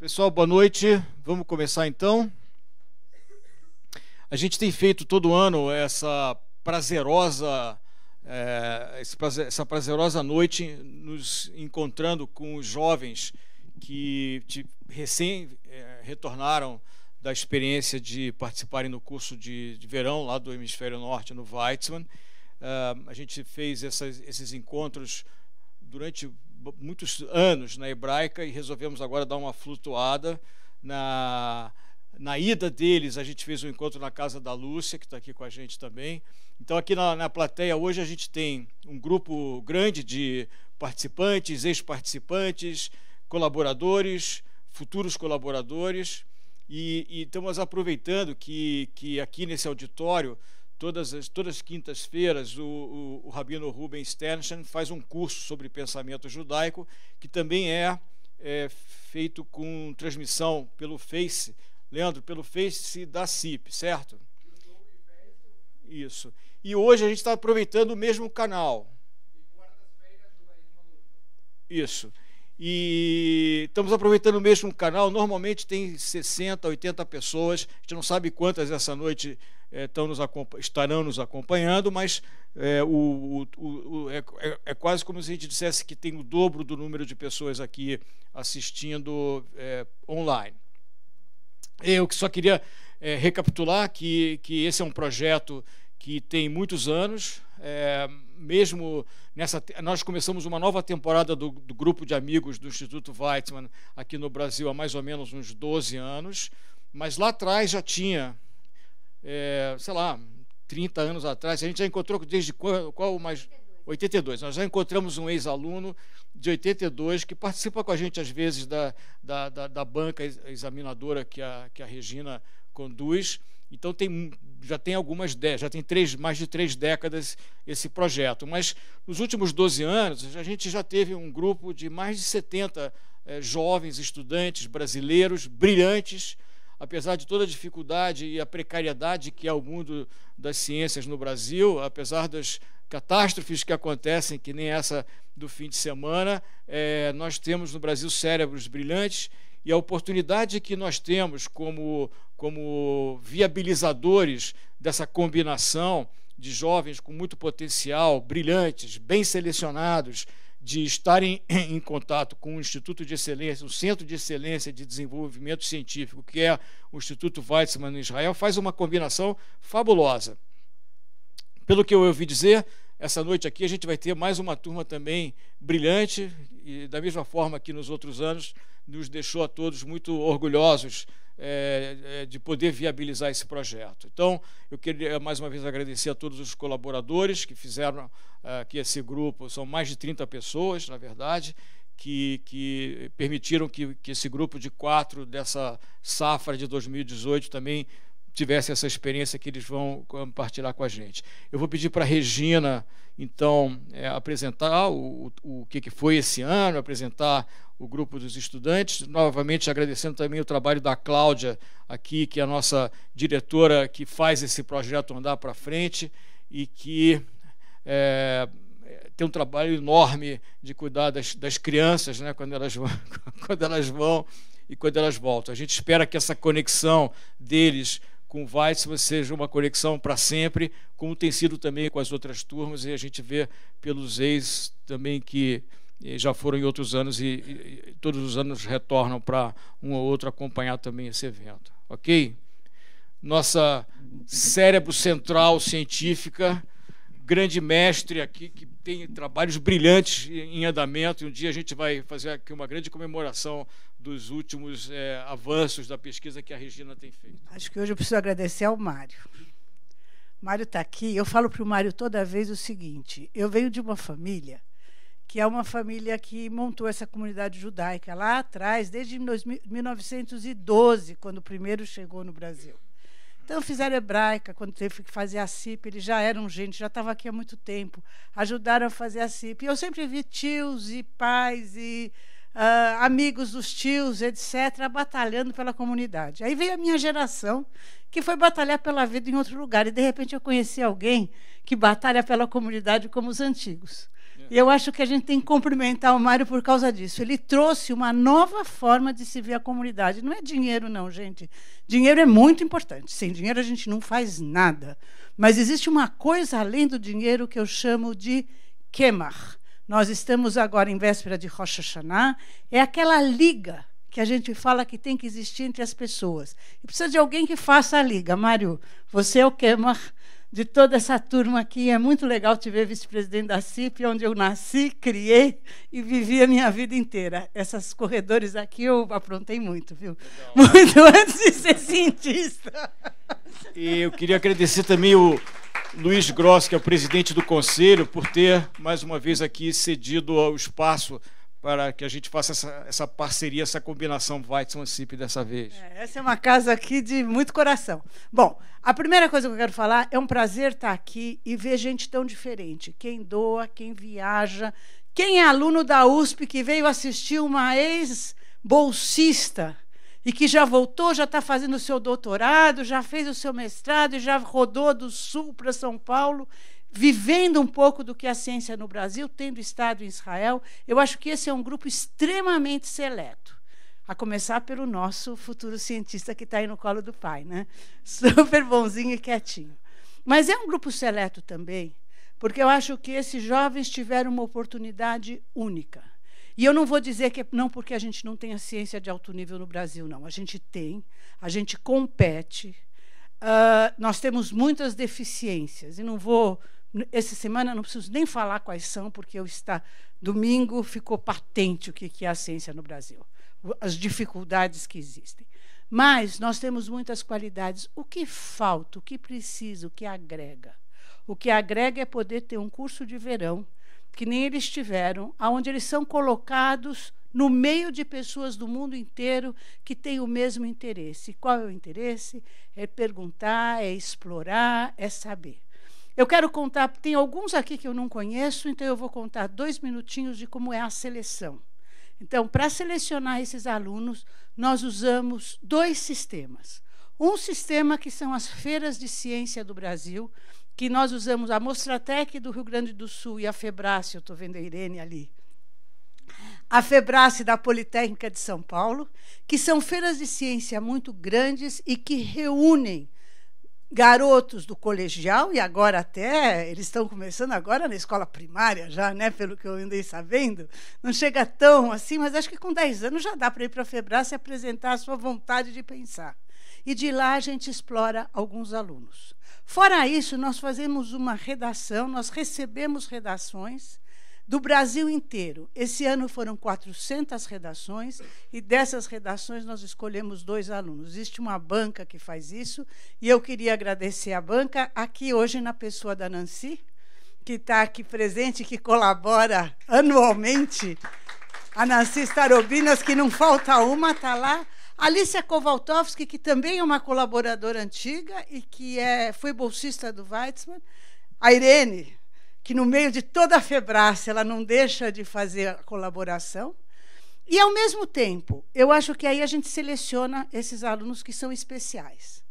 Pessoal, boa noite. Vamos começar então. A gente tem feito todo ano essa prazerosa noite, nos encontrando com os jovens que recém retornaram da experiência de participarem no curso de verão lá do Hemisfério Norte, no Weizmann. A gente fez esses encontros durante muitos anos na Hebraica e resolvemos agora dar uma flutuada. Na ida deles, a gente fez um encontro na casa da Lúcia, que está aqui com a gente também. Então, aqui na plateia, hoje, a gente tem um grupo grande de participantes, ex-participantes, colaboradores, futuros colaboradores, e estamos aproveitando que aqui nesse auditório, todas as quintas-feiras, o Rabino Ruben Sternstein faz um curso sobre pensamento judaico, que também é feito com transmissão pelo Face, Leandro, pelo Face da CIP, certo? Isso. E hoje a gente está aproveitando o mesmo canal. Isso. E estamos aproveitando o mesmo canal. Normalmente tem 60, 80 pessoas. A gente não sabe quantas essa noite estarão nos acompanhando, mas é quase como se a gente dissesse que tem o dobro do número de pessoas aqui assistindo online. Eu só queria recapitular que esse é um projeto que tem muitos anos. Mesmo nós começamos uma nova temporada do grupo de amigos do Instituto Weizmann aqui no Brasil há mais ou menos uns 12 anos, mas lá atrás já tinha, sei lá, 30 anos atrás, a gente já encontrou desde qual mais? 82. Nós já encontramos um ex-aluno de 82 que participa com a gente às vezes da banca examinadora que a Regina conduz. Então já tem mais de 3 décadas esse projeto. Mas nos últimos 12 anos a gente já teve um grupo de mais de 70 jovens estudantes brasileiros brilhantes, apesar de toda a dificuldade e a precariedade que é o mundo das ciências no Brasil, apesar das catástrofes que acontecem, que nem essa do fim de semana, nós temos no Brasil cérebros brilhantes, e a oportunidade que nós temos como viabilizadores dessa combinação de jovens com muito potencial, brilhantes, bem selecionados, de estarem em contato com um Instituto de Excelência, um Centro de Excelência de Desenvolvimento Científico, que é o Instituto Weizmann em Israel, faz uma combinação fabulosa. Pelo que eu ouvi dizer, essa noite aqui a gente vai ter mais uma turma também brilhante, e da mesma forma que nos outros anos nos deixou a todos muito orgulhosos de poder viabilizar esse projeto. Então, eu queria mais uma vez agradecer a todos os colaboradores que fizeram que esse grupo, são mais de 30 pessoas, na verdade, que permitiram que esse grupo de 4 dessa safra de 2018 também tivesse essa experiência que eles vão compartilhar com a gente. Eu vou pedir para a Regina, então, apresentar o que foi esse ano, apresentar o grupo dos estudantes, novamente agradecendo também o trabalho da Cláudia aqui, que é a nossa diretora que faz esse projeto andar para frente e que tem um trabalho enorme de cuidar das crianças, né, quando elas vão e quando elas voltam. A gente espera que essa conexão deles com o Weizmann seja uma conexão para sempre, como tem sido também com as outras turmas, e a gente vê pelos ex também que já foram em outros anos e todos os anos retornam para um ou outro acompanhar também esse evento. Ok? Nossa cérebro central científica, grande mestre aqui, que tem trabalhos brilhantes em andamento, e um dia a gente vai fazer aqui uma grande comemoração dos últimos avanços da pesquisa que a Regina tem feito. Acho que hoje eu preciso agradecer ao Mário. O Mário está aqui. Eu falo para o Mário toda vez o seguinte: eu venho de uma família que é uma família que montou essa comunidade judaica lá atrás, desde 1912, quando o primeiro chegou no Brasil. Então, fizeram hebraica, quando teve que fazer a CIP, eles já eram gente, já estavam aqui há muito tempo, ajudaram a fazer a CIP. E eu sempre vi tios e pais e amigos dos tios, etc., batalhando pela comunidade. Aí veio a minha geração, que foi batalhar pela vida em outro lugar, e, de repente, eu conheci alguém que batalha pela comunidade como os antigos. E eu acho que a gente tem que cumprimentar o Mário por causa disso. Ele trouxe uma nova forma de se ver a comunidade. Não é dinheiro, não, gente. Dinheiro é muito importante. Sem dinheiro a gente não faz nada. Mas existe uma coisa além do dinheiro que eu chamo de Kemach. Nós estamos agora em véspera de Rosh Hashanah. É aquela liga que a gente fala que tem que existir entre as pessoas. E precisa de alguém que faça a liga. Mário, você é o Kemach de toda essa turma aqui. É muito legal te ver vice-presidente da CIP, onde eu nasci, criei e vivi a minha vida inteira. Esses corredores aqui eu aprontei muito, viu? Legal. Muito antes de ser cientista. E eu queria agradecer também o Luiz Gross, que é o presidente do Conselho, por ter, mais uma vez aqui, cedido o espaço para que a gente faça essa parceria, essa combinação Weizmann-CIP dessa vez. Essa é uma casa aqui de muito coração. Bom, a primeira coisa que eu quero falar, é um prazer estar aqui e ver gente tão diferente. Quem doa, quem viaja, quem é aluno da USP, que veio assistir uma ex-bolsista e que já voltou, já está fazendo o seu doutorado, já fez o seu mestrado e já rodou do Sul para São Paulo, vivendo um pouco do que é a ciência no Brasil, tendo estado em Israel. Eu acho que esse é um grupo extremamente seleto, a começar pelo nosso futuro cientista que está aí no colo do pai, né? Super bonzinho e quietinho. Mas é um grupo seleto também, porque eu acho que esses jovens tiveram uma oportunidade única. E eu não vou dizer que não porque a gente não tem a ciência de alto nível no Brasil, não. A gente tem, a gente compete, nós temos muitas deficiências, e não vou... Essa semana não preciso nem falar quais são, porque domingo ficou patente o que é a ciência no Brasil, as dificuldades que existem. Mas nós temos muitas qualidades. O que falta, o que precisa, o que agrega? O que agrega é poder ter um curso de verão, que nem eles tiveram, onde eles são colocados no meio de pessoas do mundo inteiro que têm o mesmo interesse. Qual é o interesse? É perguntar, é explorar, é saber. Eu quero contar, tem alguns aqui que eu não conheço, então eu vou contar 2 minutinhos de como é a seleção. Então, para selecionar esses alunos, nós usamos 2 sistemas. Um sistema que são as feiras de ciência do Brasil, que nós usamos a Mostratec do Rio Grande do Sul e a Febrace, eu estou vendo a Irene ali, a Febrace da Politécnica de São Paulo, que são feiras de ciência muito grandes e que reúnem garotos do colegial, e agora até, eles estão começando agora na escola primária já, né, pelo que eu andei sabendo, não chega tão assim, mas acho que com 10 anos já dá para ir para a Febrace e apresentar a sua vontade de pensar. E de lá a gente explora alguns alunos. Fora isso, nós fazemos uma redação, nós recebemos redações do Brasil inteiro. Esse ano foram 400 redações, e dessas redações nós escolhemos 2 alunos. Existe uma banca que faz isso, e eu queria agradecer a banca, aqui hoje na pessoa da Nancy, que está aqui presente, que colabora anualmente. A Nancy Starobinas, que não falta uma, está lá. A Alicia Kowaltowski, que também é uma colaboradora antiga e que foi bolsista do Weizmann. A Irene, que no meio de toda a Febrace, ela não deixa de fazer a colaboração. E, ao mesmo tempo, eu acho que aí a gente seleciona esses alunos que são especiais.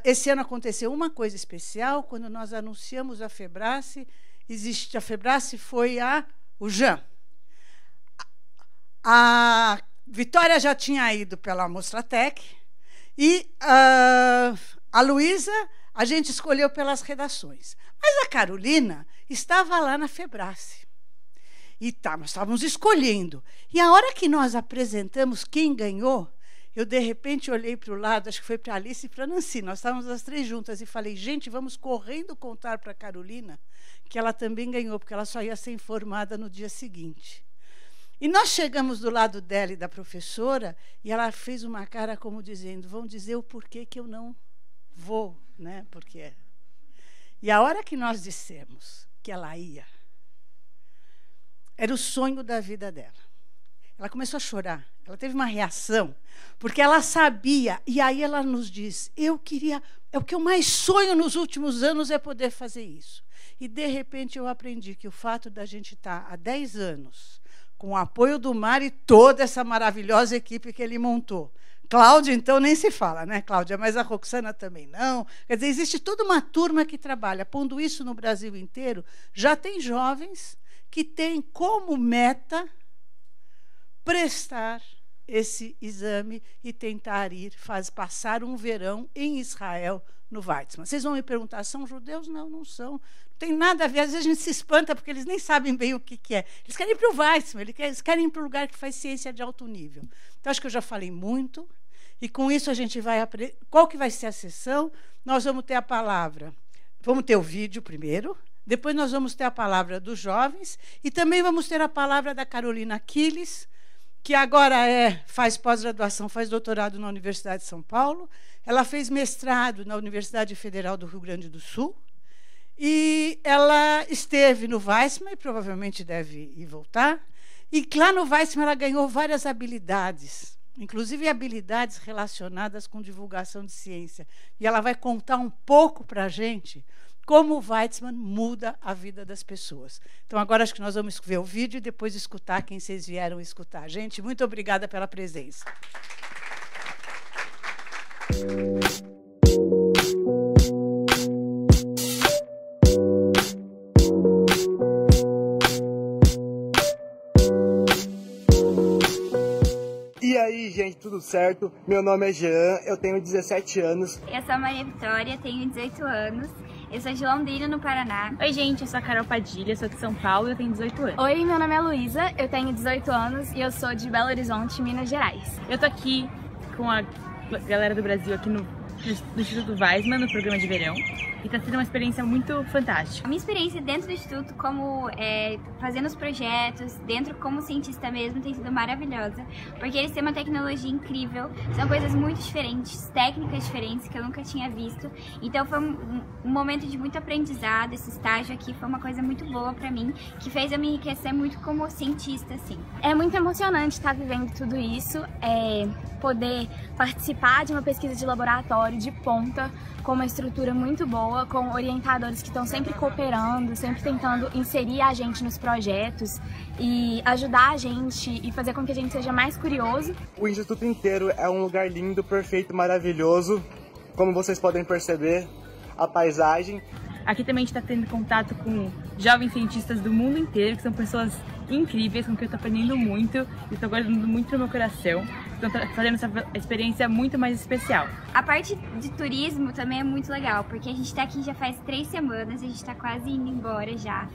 Esse ano aconteceu uma coisa especial, quando nós anunciamos a Febrace, a Febrace foi o Jean. A Vitória já tinha ido pela Mostratec, e a Luísa a gente escolheu pelas redações. Mas a Carolina estava lá na Febrace. E nós estávamos escolhendo. E a hora que nós apresentamos quem ganhou, eu, de repente, olhei para o lado, acho que foi para a Alice e para a Nancy. Nós estávamos as 3 juntas e falei, gente, vamos correndo contar para a Carolina que ela também ganhou, porque ela só ia ser informada no dia seguinte. E nós chegamos do lado dela e da professora, e ela fez uma cara como dizendo, vão dizer o porquê que eu não vou, né? Porque... E a hora que nós dissemos que ela ia, era o sonho da vida dela. Ela começou a chorar, ela teve uma reação, porque ela sabia, e aí ela nos diz, o que eu mais sonho nos últimos anos é poder fazer isso. E, de repente, eu aprendi que o fato da gente estar há 10 anos, com o apoio do Mário e toda essa maravilhosa equipe que ele montou. Cláudia, então, nem se fala, né, Cláudia? Mas a Roxana também não. Quer dizer, existe toda uma turma que trabalha. Pondo isso no Brasil inteiro, já tem jovens que tem como meta prestar esse exame e tentar passar um verão em Israel, no Weizmann. Vocês vão me perguntar, são judeus? Não, não são. Não tem nada a ver. Às vezes a gente se espanta porque eles nem sabem bem o que é. Eles querem ir para o Weizmann, eles querem ir para o lugar que faz ciência de alto nível. Então, acho que eu já falei muito. E com isso a gente vai aprender. Qual que vai ser a sessão? Nós vamos ter a palavra. Vamos ter o vídeo primeiro. Depois nós vamos ter a palavra dos jovens. E também vamos ter a palavra da Carolina Aquiles, que agora faz pós-graduação, faz doutorado na Universidade de São Paulo. Ela fez mestrado na Universidade Federal do Rio Grande do Sul. E ela esteve no Weizmann, e provavelmente deve ir voltar. E lá no Weizmann ela ganhou várias habilidades, inclusive habilidades relacionadas com divulgação de ciência. E ela vai contar um pouco para a gente como o Weizmann muda a vida das pessoas. Então, agora acho que nós vamos ver o vídeo e depois escutar quem vocês vieram escutar. Gente, muito obrigada pela presença. E aí, gente, tudo certo? Meu nome é Jean, eu tenho 17 anos. Eu sou a Maria Vitória, tenho 18 anos. Eu sou de Londrina, no Paraná. Oi, gente, eu sou a Carol Padilha, sou de São Paulo e eu tenho 18 anos. Oi, meu nome é Luísa, eu tenho 18 anos e eu sou de Belo Horizonte, Minas Gerais. Eu tô aqui com a galera do Brasil aqui no Instituto Weizmann, no programa de verão. E tá sendo uma experiência muito fantástica. A minha experiência dentro do Instituto, como fazendo os projetos, dentro como cientista mesmo, tem sido maravilhosa. Porque eles têm uma tecnologia incrível, são coisas muito diferentes, técnicas diferentes que eu nunca tinha visto. Então foi um momento de muito aprendizado, esse estágio aqui foi uma coisa muito boa pra mim, que fez eu me enriquecer muito como cientista, assim. É muito emocionante estar vivendo tudo isso, poder participar de uma pesquisa de laboratório de ponta, com uma estrutura muito boa, com orientadores que estão sempre cooperando, sempre tentando inserir a gente nos projetos e ajudar a gente e fazer com que a gente seja mais curioso. O Instituto inteiro é um lugar lindo, perfeito, maravilhoso. Como vocês podem perceber, a paisagem. Aqui também a gente está tendo contato com jovens cientistas do mundo inteiro, que são pessoas incríveis, com quem eu estou aprendendo muito e estou guardando muito no meu coração. Estão fazendo essa experiência muito mais especial. A parte de turismo também é muito legal, porque a gente está aqui já faz 3 semanas, a gente está quase indo embora já.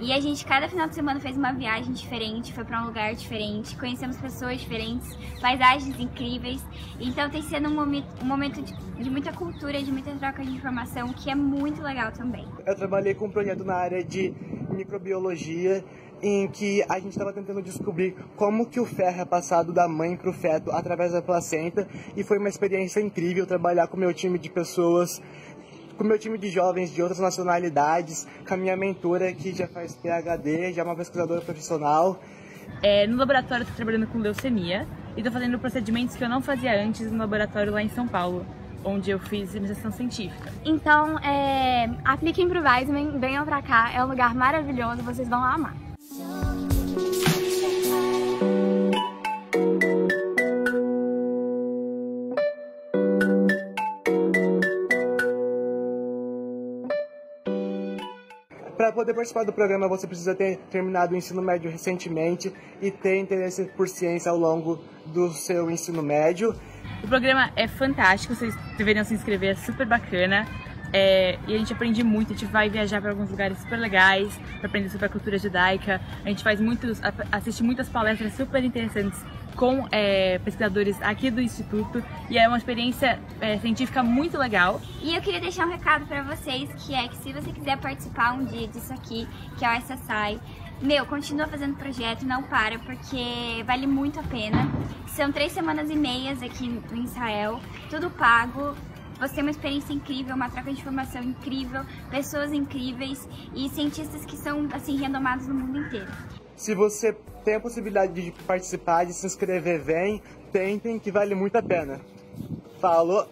E a gente, cada final de semana, fez uma viagem diferente, foi para um lugar diferente, conhecemos pessoas diferentes, paisagens incríveis. Então tem sido um momento de muita cultura, de muita troca de informação, que é muito legal também. Eu trabalhei com um projeto na área de microbiologia, em que a gente estava tentando descobrir como que o ferro é passado da mãe para o feto através da placenta, e foi uma experiência incrível trabalhar com o meu time de pessoas, com o meu time de jovens de outras nacionalidades, com a minha mentora que já faz PhD, já é uma pesquisadora profissional. No laboratório eu estou trabalhando com leucemia e estou fazendo procedimentos que eu não fazia antes no laboratório lá em São Paulo, onde eu fiz iniciação científica. Então, apliquem pro Weizmann, venham pra cá, é um lugar maravilhoso, vocês vão amar. Para poder participar do programa, você precisa ter terminado o ensino médio recentemente e ter interesse por ciência ao longo do seu ensino médio. O programa é fantástico, vocês deveriam se inscrever, é super bacana. E a gente aprende muito, a gente vai viajar para alguns lugares super legais, para aprender sobre a cultura judaica. A gente assiste muitas palestras super interessantes com pesquisadores aqui do Instituto, e é uma experiência científica muito legal. E eu queria deixar um recado para vocês, que é que se você quiser participar um dia disso aqui, que é o SSI, continua fazendo projeto, não para, porque vale muito a pena. São 3 semanas e meias aqui em Israel, tudo pago. Você tem uma experiência incrível, uma troca de informação incrível, pessoas incríveis e cientistas que são, assim, renomados no mundo inteiro. Se você tem a possibilidade de participar, de se inscrever, tentem, que vale muito a pena. Falou!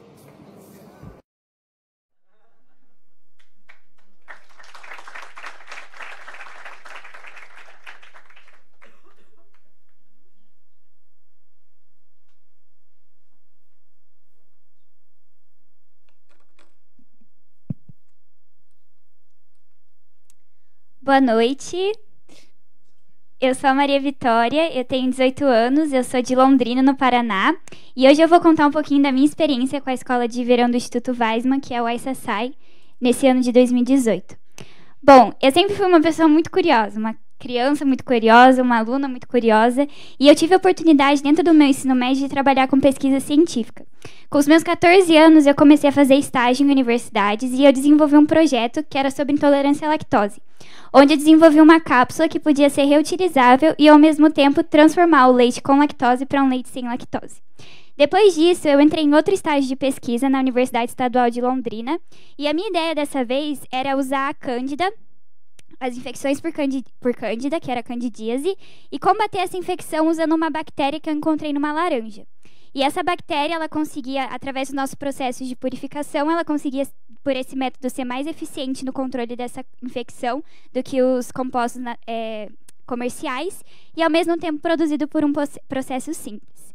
Boa noite, eu sou a Maria Vitória, eu tenho 18 anos, eu sou de Londrina, no Paraná, e hoje eu vou contar um pouquinho da minha experiência com a Escola de Verão do Instituto Weissmann, que é o ICESAI, nesse ano de 2018. Bom, eu sempre fui uma pessoa muito curiosa, uma criança muito curiosa, uma aluna muito curiosa, e eu tive a oportunidade, dentro do meu ensino médio, de trabalhar com pesquisa científica. Com os meus 14 anos, eu comecei a fazer estágio em universidades e eu desenvolvi um projeto que era sobre intolerância à lactose, onde eu desenvolvi uma cápsula que podia ser reutilizável e, ao mesmo tempo, transformar o leite com lactose para um leite sem lactose. Depois disso, eu entrei em outro estágio de pesquisa na Universidade Estadual de Londrina, e a minha ideia dessa vez era usar a Cândida, as infecções por Cândida, que era a candidíase, e combater essa infecção usando uma bactéria que eu encontrei numa laranja. E essa bactéria, ela conseguia, através dos nossos processos de purificação, ela conseguia, por esse método, ser mais eficiente no controle dessa infecção do que os compostos comerciais, e ao mesmo tempo produzido por um processo simples.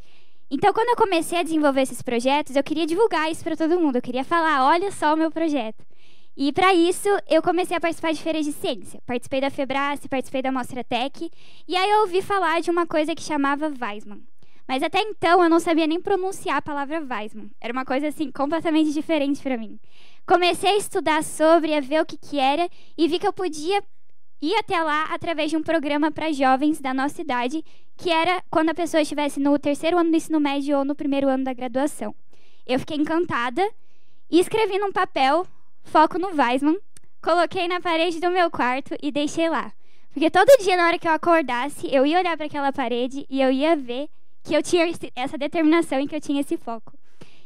Então, quando eu comecei a desenvolver esses projetos, eu queria divulgar isso para todo mundo, eu queria falar, olha só o meu projeto. E, para isso, eu comecei a participar de feiras de ciência. Participei da Febrace, participei da Mostra Tech, e aí eu ouvi falar de uma coisa que chamava Weissmann. Mas até então eu não sabia nem pronunciar a palavra Weissmann. Era uma coisa assim completamente diferente para mim. Comecei a estudar sobre, a ver o que era, e vi que eu podia ir até lá através de um programa para jovens da nossa idade, que era quando a pessoa estivesse no 3º ano do ensino médio ou no 1º ano da graduação. Eu fiquei encantada e escrevi num papel, foco no Weissmann, coloquei na parede do meu quarto e deixei lá. Porque todo dia, na hora que eu acordasse, eu ia olhar para aquela parede e eu ia ver que eu tinha essa determinação e que eu tinha esse foco.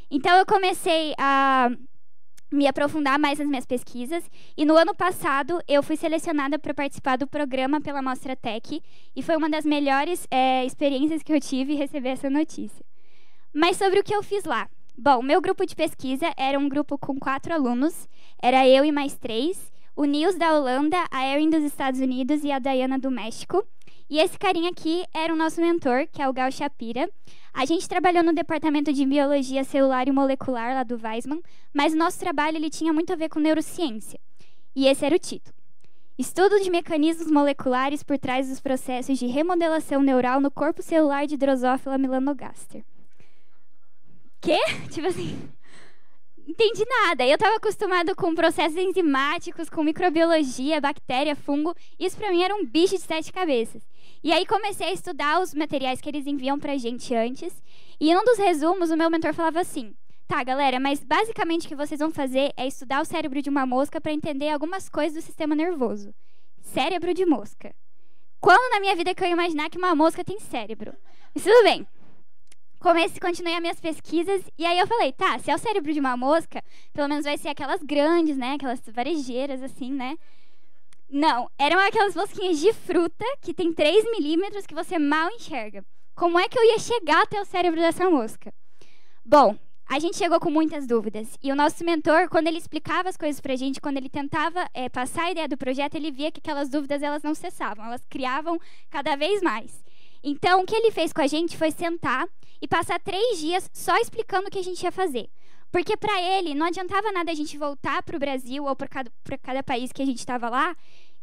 Então, eu comecei a me aprofundar mais nas minhas pesquisas, e no ano passado eu fui selecionada para participar do programa pela Mostra Tech, e foi uma das melhores experiências que eu tive receber essa notícia. Mas sobre o que eu fiz lá? Bom, meu grupo de pesquisa era um grupo com 4 alunos, era eu e mais 3, o Nils da Holanda, a Erin dos Estados Unidos e a Diana do México. E esse carinha aqui era o nosso mentor, que é o Gal Shapira. A gente trabalhou no departamento de biologia celular e molecular lá do Weissmann, mas o nosso trabalho ele tinha muito a ver com neurociência. E esse era o título. Estudo de mecanismos moleculares por trás dos processos de remodelação neural no corpo celular de Drosophila melanogaster. Quê? Tipo assim, entendi nada. Eu estava acostumado com processos enzimáticos, com microbiologia, bactéria, fungo. Isso para mim era um bicho de 7 cabeças. E aí comecei a estudar os materiais que eles enviam pra gente antes. E em um dos resumos, o meu mentor falava assim: tá, galera, mas basicamente o que vocês vão fazer é estudar o cérebro de uma mosca para entender algumas coisas do sistema nervoso. Cérebro de mosca. Quando na minha vida que eu ia imaginar que uma mosca tem cérebro? Mas tudo bem. Continuei as minhas pesquisas, e aí eu falei, tá, se é o cérebro de uma mosca, pelo menos vai ser aquelas grandes, né, aquelas varejeiras, assim, né? Não, eram aquelas mosquinhas de fruta que tem 3 milímetros que você mal enxerga. Como é que eu ia chegar até o cérebro dessa mosca? Bom, a gente chegou com muitas dúvidas, e o nosso mentor, quando ele explicava as coisas pra gente, quando ele tentava passar a ideia do projeto, ele via que aquelas dúvidas elas não cessavam, elas criavam cada vez mais. Então, o que ele fez com a gente foi sentar e passar 3 dias só explicando o que a gente ia fazer. Porque para ele não adiantava nada a gente voltar para o Brasil ou para cada país que a gente estava lá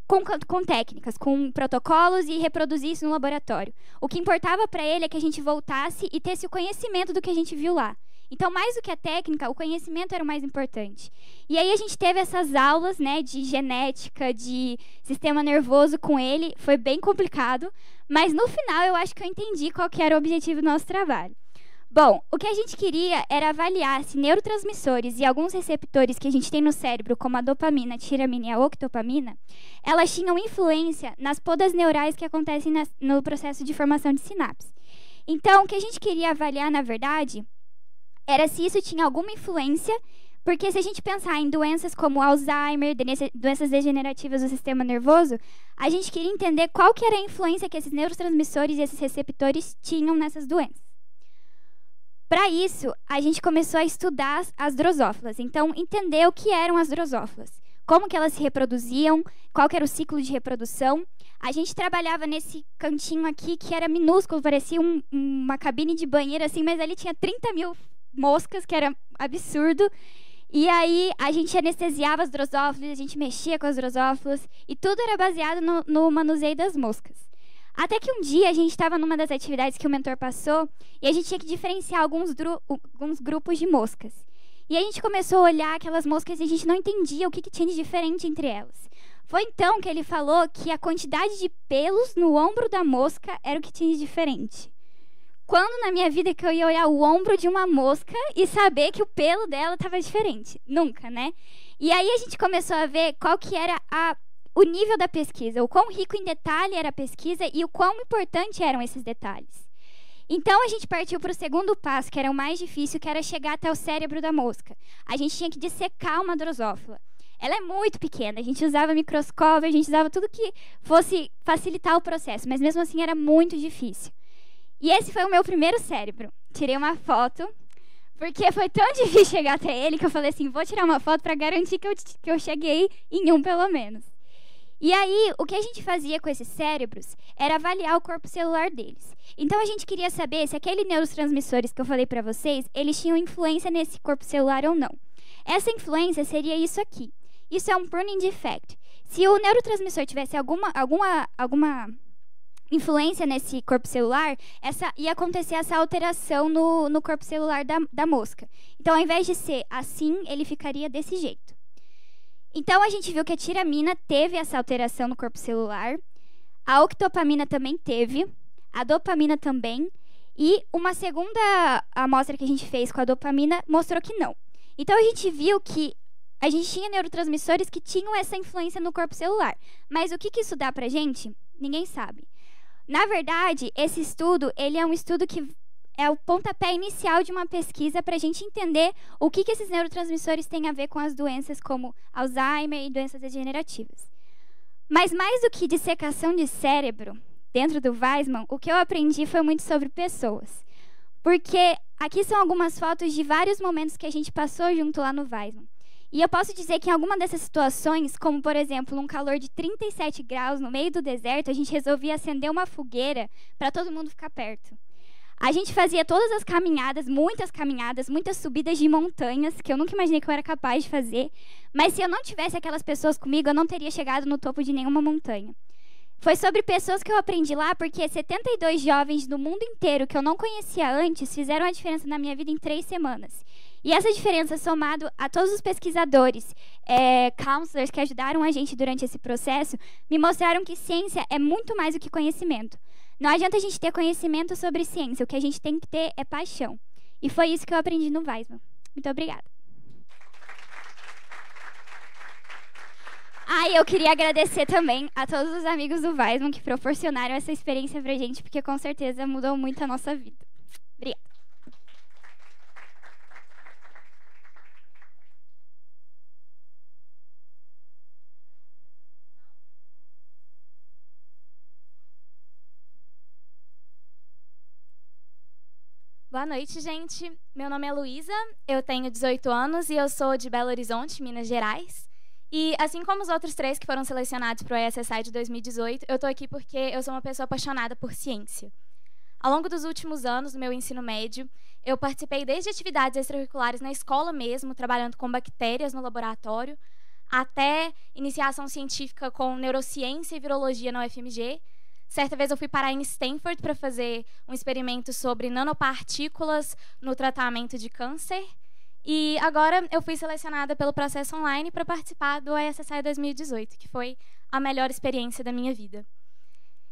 com técnicas, com protocolos e reproduzir isso no laboratório. O que importava para ele é que a gente voltasse e tivesse o conhecimento do que a gente viu lá. Então, mais do que a técnica, o conhecimento era o mais importante. E aí a gente teve essas aulas, né, de genética, de sistema nervoso com ele. Foi bem complicado, mas no final eu acho que eu entendi qual que era o objetivo do nosso trabalho. Bom, o que a gente queria era avaliar se neurotransmissores e alguns receptores que a gente tem no cérebro, como a dopamina, a tiramina e a octopamina, elas tinham influência nas podas neurais que acontecem no processo de formação de sinapse. Então, o que a gente queria avaliar, na verdade, era se isso tinha alguma influência, porque se a gente pensar em doenças como Alzheimer, doenças degenerativas do sistema nervoso, a gente queria entender qual que era a influência que esses neurotransmissores e esses receptores tinham nessas doenças. Para isso, a gente começou a estudar as drosófilas, então entender o que eram as drosófilas, como que elas se reproduziam, qual que era o ciclo de reprodução. A gente trabalhava nesse cantinho aqui que era minúsculo, parecia uma cabine de banheiro assim, mas ali tinha 30 mil moscas, que era absurdo. E aí a gente anestesiava as drosófilas, a gente mexia com as drosófilas, e tudo era baseado no manuseio das moscas. Até que um dia a gente estava numa das atividades que o mentor passou e a gente tinha que diferenciar alguns grupos de moscas. E a gente começou a olhar aquelas moscas e a gente não entendia o que tinha de diferente entre elas. Foi então que ele falou que a quantidade de pelos no ombro da mosca era o que tinha de diferente. Quando na minha vida que eu ia olhar o ombro de uma mosca e saber que o pelo dela estava diferente? Nunca, né? E aí a gente começou a ver qual que era o nível da pesquisa, o quão rico em detalhe era a pesquisa e o quão importante eram esses detalhes. Então a gente partiu para o segundo passo, que era o mais difícil, que era chegar até o cérebro da mosca. A gente tinha que dissecar uma drosófila. Ela é muito pequena, a gente usava microscópio, a gente usava tudo que fosse facilitar o processo, mas mesmo assim era muito difícil. E esse foi o meu primeiro cérebro. Tirei uma foto, porque foi tão difícil chegar até ele que eu falei assim, vou tirar uma foto para garantir que eu cheguei em um pelo menos. E aí, o que a gente fazia com esses cérebros era avaliar o corpo celular deles. Então, a gente queria saber se aqueles neurotransmissores que eu falei para vocês, eles tinham influência nesse corpo celular ou não. Essa influência seria isso aqui. Isso é um pruning defect. Se o neurotransmissor tivesse alguma influência nesse corpo celular, ia acontecer essa alteração no corpo celular da mosca. Então, ao invés de ser assim, ele ficaria desse jeito. Então, a gente viu que a tiramina teve essa alteração no corpo celular, a octopamina também teve, a dopamina também, e uma segunda amostra que a gente fez com a dopamina mostrou que não. Então, a gente viu que a gente tinha neurotransmissores que tinham essa influência no corpo celular. Mas o que isso dá pra gente? Ninguém sabe. Na verdade, esse estudo, ele é um estudo que é o pontapé inicial de uma pesquisa para a gente entender o que esses neurotransmissores têm a ver com as doenças como Alzheimer e doenças degenerativas. Mas mais do que dissecação de cérebro, dentro do Weissman, o que eu aprendi foi muito sobre pessoas. Porque aqui são algumas fotos de vários momentos que a gente passou junto lá no Weissman. E eu posso dizer que em alguma dessas situações, como por exemplo, um calor de 37 graus no meio do deserto, a gente resolvia acender uma fogueira para todo mundo ficar perto. A gente fazia todas as caminhadas, muitas subidas de montanhas, que eu nunca imaginei que eu era capaz de fazer. Mas se eu não tivesse aquelas pessoas comigo, eu não teria chegado no topo de nenhuma montanha. Foi sobre pessoas que eu aprendi lá, porque 72 jovens do mundo inteiro que eu não conhecia antes fizeram a diferença na minha vida em 3 semanas. E essa diferença, somado a todos os pesquisadores, counselors que ajudaram a gente durante esse processo, me mostraram que ciência é muito mais do que conhecimento. Não adianta a gente ter conhecimento sobre ciência, o que a gente tem que ter é paixão. E foi isso que eu aprendi no Weissman. Muito obrigada. E eu queria agradecer também a todos os amigos do Weissman que proporcionaram essa experiência pra gente, porque com certeza mudou muito a nossa vida. Obrigada. Boa noite, gente. Meu nome é Luísa, eu tenho 18 anos e eu sou de Belo Horizonte, Minas Gerais. E assim como os outros 3 que foram selecionados para o ESSI de 2018, eu estou aqui porque eu sou uma pessoa apaixonada por ciência. Ao longo dos últimos anos do meu ensino médio, eu participei desde atividades extracurriculares na escola mesmo, trabalhando com bactérias no laboratório, até iniciação científica com neurociência e virologia na UFMG. Certa vez eu fui parar em Stanford para fazer um experimento sobre nanopartículas no tratamento de câncer. E agora eu fui selecionada pelo processo online para participar do ESSI 2018, que foi a melhor experiência da minha vida.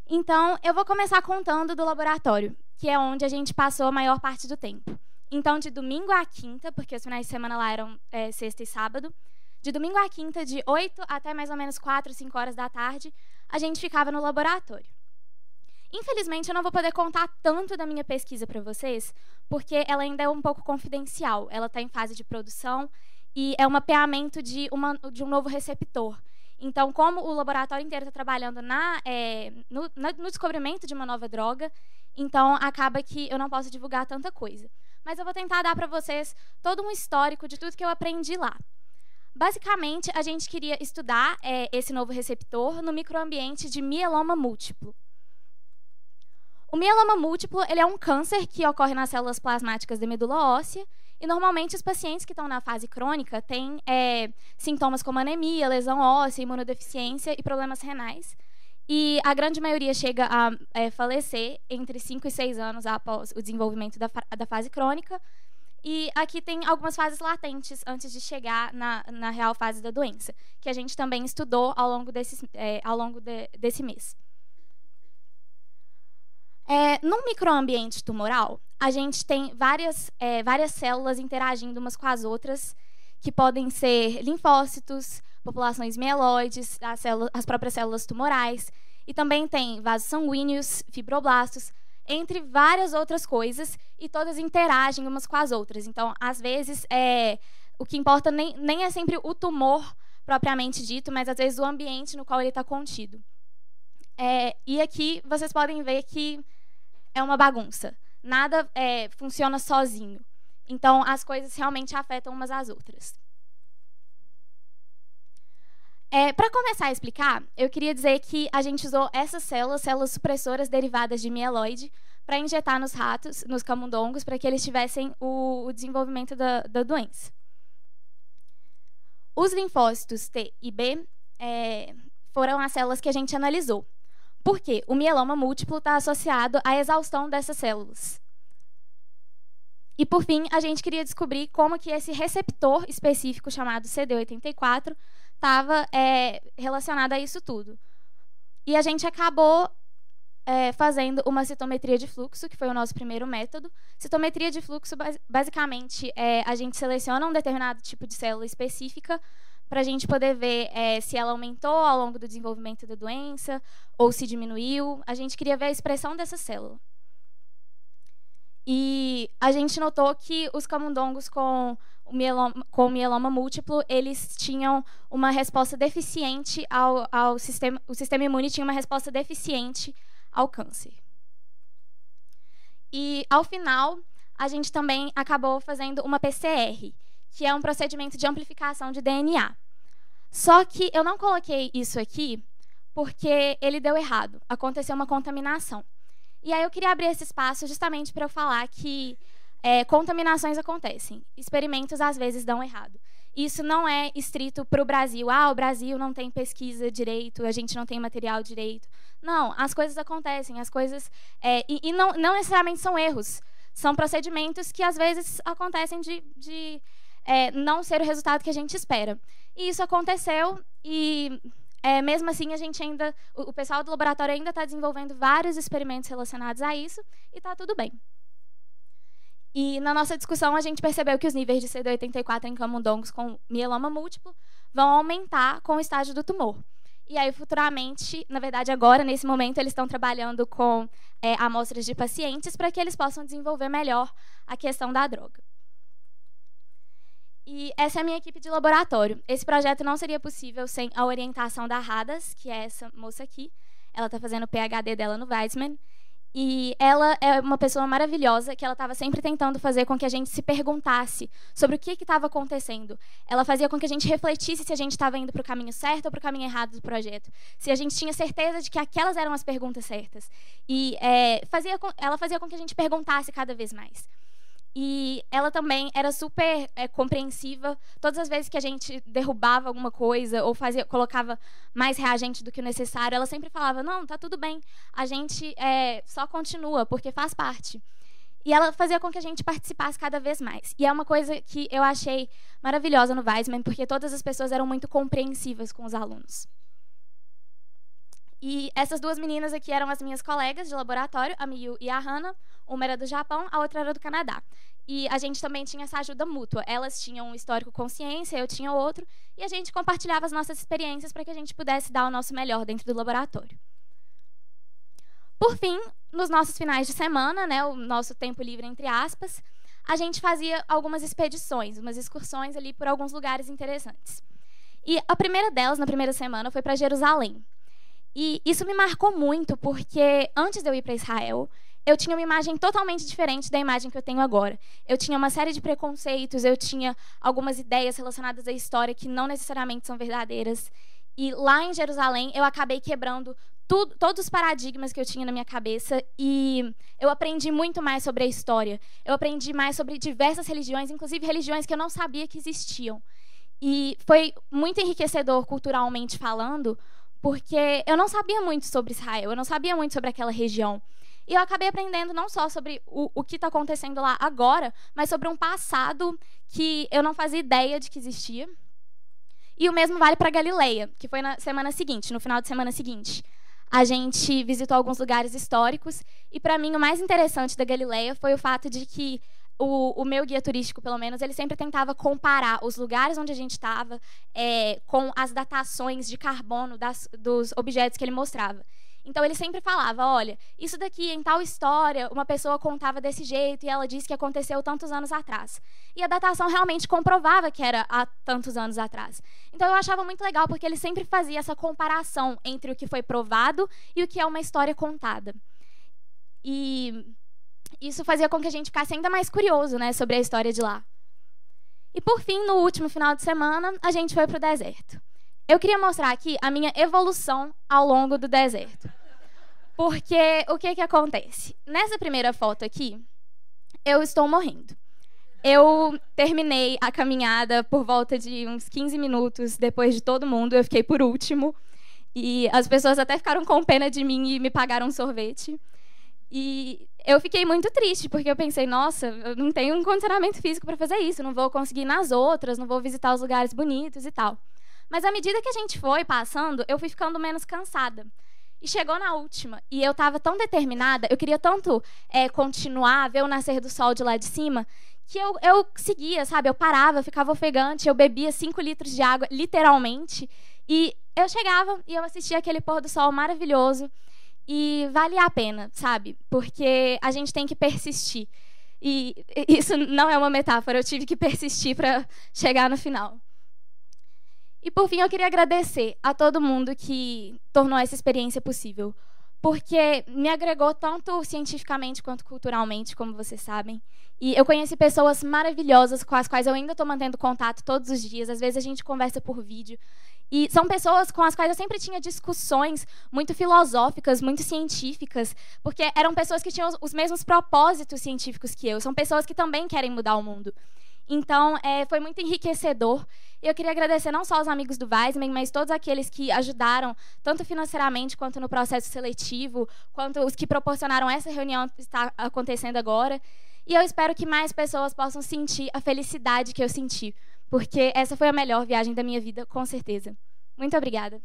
Então, eu vou começar contando do laboratório, que é onde a gente passou a maior parte do tempo. Então, de domingo a quinta, porque os finais de semana lá eram sexta e sábado, de domingo a quinta, de 8 até mais ou menos 4, 5 horas da tarde, a gente ficava no laboratório. Infelizmente, eu não vou poder contar tanto da minha pesquisa para vocês, porque ela ainda é um pouco confidencial. Ela está em fase de produção e é um mapeamento de um novo receptor. Então, como o laboratório inteiro está trabalhando no descobrimento de uma nova droga, então acaba que eu não posso divulgar tanta coisa. Mas eu vou tentar dar para vocês todo um histórico de tudo que eu aprendi lá. Basicamente, a gente queria estudar esse novo receptor no microambiente de mieloma múltiplo. O mieloma múltiplo ele é um câncer que ocorre nas células plasmáticas da medula óssea e, normalmente, os pacientes que estão na fase crônica têm sintomas como anemia, lesão óssea, imunodeficiência e problemas renais. E a grande maioria chega a falecer entre 5 e 6 anos após o desenvolvimento da fase crônica. E aqui tem algumas fases latentes antes de chegar na real fase da doença, que a gente também estudou ao longo desse mês. No microambiente tumoral, a gente tem várias células interagindo umas com as outras, que podem ser linfócitos, populações mieloides, as próprias células tumorais, e também tem vasos sanguíneos, fibroblastos, entre várias outras coisas, e todas interagem umas com as outras. Então, às vezes, o que importa nem é sempre o tumor propriamente dito, mas às vezes o ambiente no qual ele está contido. E aqui vocês podem ver que é uma bagunça. Nada funciona sozinho. Então, as coisas realmente afetam umas às outras. Para começar a explicar, eu queria dizer que a gente usou essas células supressoras derivadas de mieloide, para injetar nos ratos, nos camundongos, para que eles tivessem o desenvolvimento da doença. Os linfócitos T e B foram as células que a gente analisou. Por quê? O mieloma múltiplo está associado à exaustão dessas células. E, por fim, a gente queria descobrir como que esse receptor específico, chamado CD84, estava relacionado a isso tudo. E a gente acabou fazendo uma citometria de fluxo, que foi o nosso primeiro método. Citometria de fluxo, basicamente, a gente seleciona um determinado tipo de célula específica para a gente poder ver se ela aumentou ao longo do desenvolvimento da doença ou se diminuiu. A gente queria ver a expressão dessa célula. E a gente notou que os camundongos com o mieloma múltiplo, eles tinham uma resposta deficiente ao sistema, o sistema imune tinha uma resposta deficiente ao câncer. E, ao final, a gente também acabou fazendo uma PCR, que é um procedimento de amplificação de DNA. Só que eu não coloquei isso aqui porque ele deu errado, aconteceu uma contaminação. E aí eu queria abrir esse espaço justamente para eu falar que contaminações acontecem, experimentos às vezes dão errado. Isso não é estrito para o Brasil. O Brasil não tem pesquisa direito, a gente não tem material direito. Não, as coisas acontecem, as coisas... e não necessariamente são erros, são procedimentos que às vezes acontecem de não ser o resultado que a gente espera. E isso aconteceu e... mesmo assim, a gente o pessoal do laboratório ainda está desenvolvendo vários experimentos relacionados a isso e está tudo bem. E na nossa discussão, a gente percebeu que os níveis de CD84 em camundongos com mieloma múltiplo vão aumentar com o estágio do tumor. E aí, futuramente, na verdade, agora, nesse momento, eles estão trabalhando com amostras de pacientes para que eles possam desenvolver melhor a questão da droga. E essa é a minha equipe de laboratório. Esse projeto não seria possível sem a orientação da Hadas, que é essa moça aqui. Ela está fazendo o PhD dela no Weizmann. E ela é uma pessoa maravilhosa, que ela estava sempre tentando fazer com que a gente se perguntasse sobre o que estava acontecendo. Ela fazia com que a gente refletisse se a gente estava indo para o caminho certo ou para o caminho errado do projeto. Se a gente tinha certeza de que aquelas eram as perguntas certas. E ela fazia com que a gente perguntasse cada vez mais. E ela também era super compreensiva. Todas as vezes que a gente derrubava alguma coisa ou colocava mais reagente do que o necessário, ela sempre falava, não, tá tudo bem, a gente só continua, porque faz parte. E ela fazia com que a gente participasse cada vez mais. E é uma coisa que eu achei maravilhosa no Weizmann, porque todas as pessoas eram muito compreensivas com os alunos. E essas duas meninas aqui eram as minhas colegas de laboratório, a Miyu e a Hana. Uma era do Japão, a outra era do Canadá. E a gente também tinha essa ajuda mútua. Elas tinham um histórico com ciência, eu tinha outro. E a gente compartilhava as nossas experiências para que a gente pudesse dar o nosso melhor dentro do laboratório. Por fim, nos nossos finais de semana, o nosso tempo livre, entre aspas, a gente fazia algumas expedições, umas excursões ali por alguns lugares interessantes. E a primeira delas, na primeira semana, foi para Jerusalém. E isso me marcou muito, porque antes de eu ir para Israel, eu tinha uma imagem totalmente diferente da imagem que eu tenho agora. Eu tinha uma série de preconceitos, eu tinha algumas ideias relacionadas à história que não necessariamente são verdadeiras. E lá em Jerusalém, eu acabei quebrando todos os paradigmas que eu tinha na minha cabeça e eu aprendi muito mais sobre a história. Eu aprendi mais sobre diversas religiões, inclusive religiões que eu não sabia que existiam. E foi muito enriquecedor culturalmente falando, porque eu não sabia muito sobre Israel, eu não sabia muito sobre aquela região. E eu acabei aprendendo não só sobre o que está acontecendo lá agora, mas sobre um passado que eu não fazia ideia de que existia. E o mesmo vale para Galileia, que foi na semana seguinte, no final de semana seguinte. A gente visitou alguns lugares históricos e, para mim, o mais interessante da Galileia foi o fato de que o meu guia turístico, pelo menos, ele sempre tentava comparar os lugares onde a gente estava com as datações de carbono dos objetos que ele mostrava. Então, ele sempre falava, olha, isso daqui em tal história, uma pessoa contava desse jeito e ela disse que aconteceu tantos anos atrás. E a datação realmente comprovava que era há tantos anos atrás. Então, eu achava muito legal, porque ele sempre fazia essa comparação entre o que foi provado e o que é uma história contada. E isso fazia com que a gente ficasse ainda mais curioso, né, sobre a história de lá. E, por fim, no último final de semana, a gente foi para o deserto. Eu queria mostrar aqui a minha evolução ao longo do deserto. Porque o que acontece? Nessa primeira foto aqui, eu estou morrendo. Eu terminei a caminhada por volta de uns 15 minutos depois de todo mundo. Eu fiquei por último. E as pessoas até ficaram com pena de mim e me pagaram um sorvete. E eu fiquei muito triste, porque eu pensei, nossa, eu não tenho um condicionamento físico para fazer isso, não vou conseguir ir nas outras, não vou visitar os lugares bonitos e tal. Mas, à medida que a gente foi passando, eu fui ficando menos cansada. E chegou na última, e eu estava tão determinada, eu queria tanto continuar, ver o nascer do sol de lá de cima, que eu seguia, sabe? Eu parava, ficava ofegante, eu bebia 5 litros de água, literalmente, e eu chegava e eu assistia aquele pôr do sol maravilhoso, e valia a pena, sabe? Porque a gente tem que persistir. E isso não é uma metáfora, eu tive que persistir para chegar no final. E, por fim, eu queria agradecer a todo mundo que tornou essa experiência possível, porque me agregou tanto cientificamente quanto culturalmente, como vocês sabem. E eu conheci pessoas maravilhosas com as quais eu ainda estou mantendo contato todos os dias. Às vezes a gente conversa por vídeo. E são pessoas com as quais eu sempre tinha discussões muito filosóficas, muito científicas, porque eram pessoas que tinham os mesmos propósitos científicos que eu. São pessoas que também querem mudar o mundo. Então, foi muito enriquecedor. E eu queria agradecer não só aos amigos do Weissman, mas todos aqueles que ajudaram, tanto financeiramente quanto no processo seletivo, quanto os que proporcionaram essa reunião que está acontecendo agora. E eu espero que mais pessoas possam sentir a felicidade que eu senti, porque essa foi a melhor viagem da minha vida, com certeza. Muito obrigada.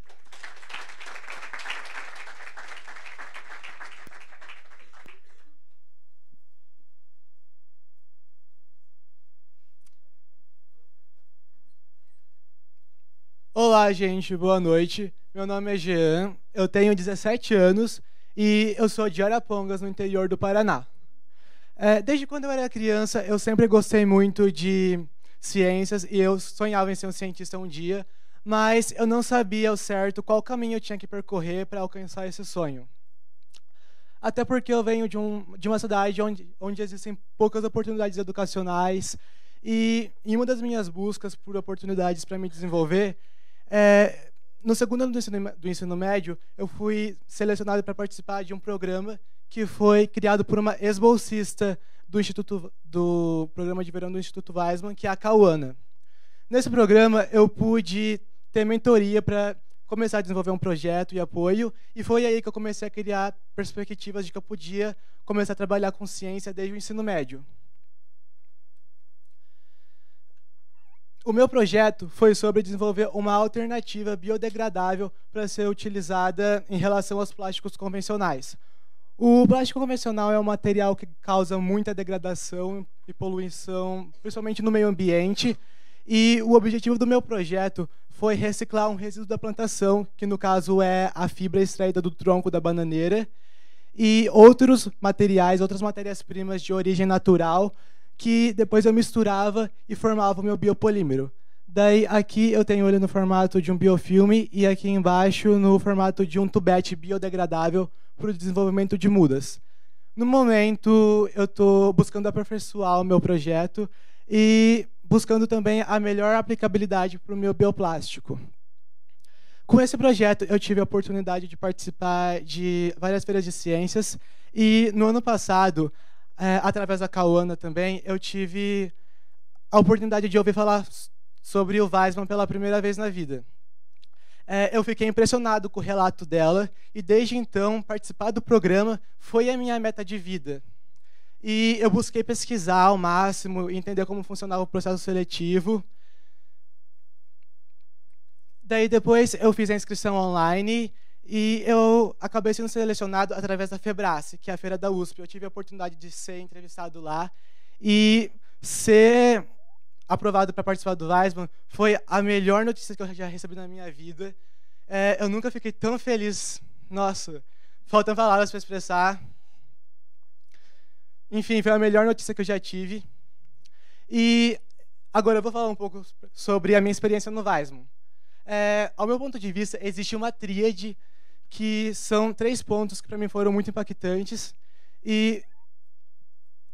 Olá, gente, boa noite. Meu nome é Jean, eu tenho 17 anos e eu sou de Arapongas, no interior do Paraná. Desde quando eu era criança, eu sempre gostei muito de ciências e eu sonhava em ser um cientista um dia, mas eu não sabia ao certo qual caminho eu tinha que percorrer para alcançar esse sonho. Até porque eu venho de uma cidade onde existem poucas oportunidades educacionais e em uma das minhas buscas por oportunidades para me desenvolver, no segundo ano do ensino médio, eu fui selecionado para participar de um programa que foi criado por uma ex-bolsista do programa de verão do Instituto Weissman, que é a Cauana. Nesse programa, eu pude ter mentoria para começar a desenvolver um projeto e apoio, e foi aí que eu comecei a criar perspectivas de que eu podia começar a trabalhar com ciência desde o ensino médio. O meu projeto foi sobre desenvolver uma alternativa biodegradável para ser utilizada em relação aos plásticos convencionais. O plástico convencional é um material que causa muita degradação e poluição, principalmente no meio ambiente, e o objetivo do meu projeto foi reciclar um resíduo da plantação, que no caso é a fibra extraída do tronco da bananeira, e outros materiais, outras matérias-primas de origem natural, que depois eu misturava e formava o meu biopolímero. Daí aqui eu tenho ele no formato de um biofilme e aqui embaixo no formato de um tubete biodegradável para o desenvolvimento de mudas. No momento eu estou buscando aperfeiçoar o meu projeto e buscando também a melhor aplicabilidade para o meu bioplástico. Com esse projeto eu tive a oportunidade de participar de várias feiras de ciências e no ano passado, através da Cauana também, eu tive a oportunidade de ouvir falar sobre o Weissman pela primeira vez na vida. eu fiquei impressionado com o relato dela e, desde então, participar do programa foi a minha meta de vida. E eu busquei pesquisar ao máximo, entender como funcionava o processo seletivo. Daí, depois, eu fiz a inscrição online e eu acabei sendo selecionado através da FEBRASE, que é a feira da USP. Eu tive a oportunidade de ser entrevistado lá e ser aprovado para participar do Weissman foi a melhor notícia que eu já recebi na minha vida. Eu nunca fiquei tão feliz. Nossa, faltam palavras para expressar. Enfim, foi a melhor notícia que eu já tive. E agora eu vou falar um pouco sobre a minha experiência no Weissman. Ao meu ponto de vista, existe uma tríade que são 3 pontos que para mim foram muito impactantes. E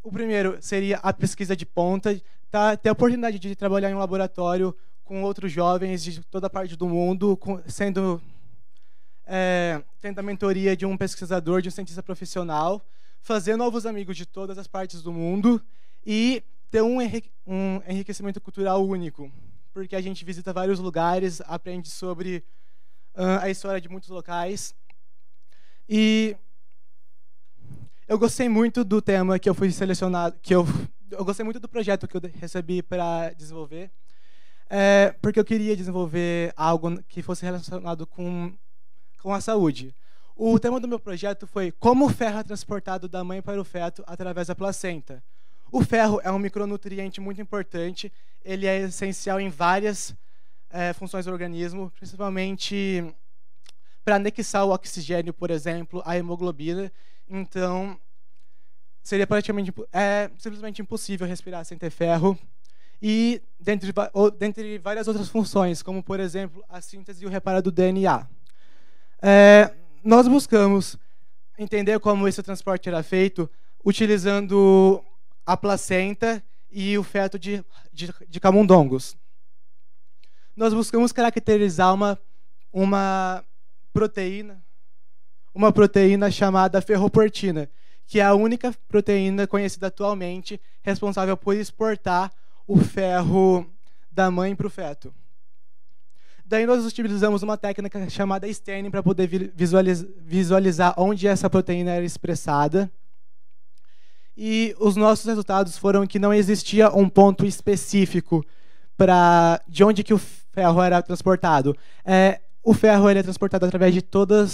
o primeiro seria a pesquisa de ponta, ter a oportunidade de trabalhar em um laboratório com outros jovens de toda parte do mundo, tendo a mentoria de um pesquisador, de um cientista profissional, fazer novos amigos de todas as partes do mundo e ter um enriquecimento cultural único, porque a gente visita vários lugares, aprende sobre a história de muitos locais. E eu gostei muito do tema que eu fui selecionado, eu gostei muito do projeto que eu recebi para desenvolver, porque eu queria desenvolver algo que fosse relacionado com a saúde. O tema do meu projeto foi como o ferro é transportado da mãe para o feto através da placenta. O ferro é um micronutriente muito importante, ele é essencial em várias funções do organismo, principalmente para anexar o oxigênio, por exemplo, a hemoglobina. Então, seria simplesmente impossível respirar sem ter ferro. E dentre várias outras funções, como, por exemplo, a síntese e o reparo do DNA. Nós buscamos entender como esse transporte era feito utilizando a placenta e o feto de camundongos. Nós buscamos caracterizar uma proteína chamada ferroportina, que é a única proteína conhecida atualmente responsável por exportar o ferro da mãe para o feto. Daí nós utilizamos uma técnica chamada staining para poder visualizar onde essa proteína era expressada. E os nossos resultados foram que não existia um ponto específico de onde que o ferro era transportado. O ferro ele é transportado através de todo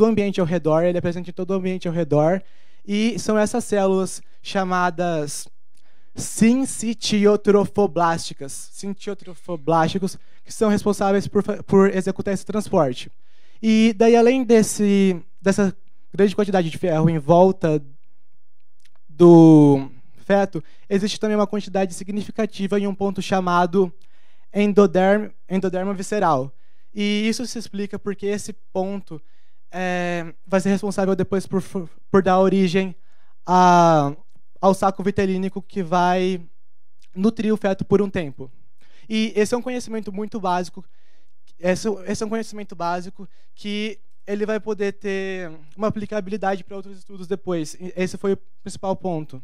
o ambiente ao redor, ele é presente em todo o ambiente ao redor, e são essas células chamadas sincitiotrofoblásticos, que são responsáveis por executar esse transporte. E daí, além dessa grande quantidade de ferro em volta do feto, existe também uma quantidade significativa em um ponto chamado endoderma visceral. E isso se explica porque esse ponto vai ser responsável depois por dar origem ao saco vitelínico que vai nutrir o feto por um tempo. E esse é um conhecimento muito básico. Esse é um conhecimento básico que ele vai poder ter uma aplicabilidade para outros estudos depois. Esse foi o principal ponto.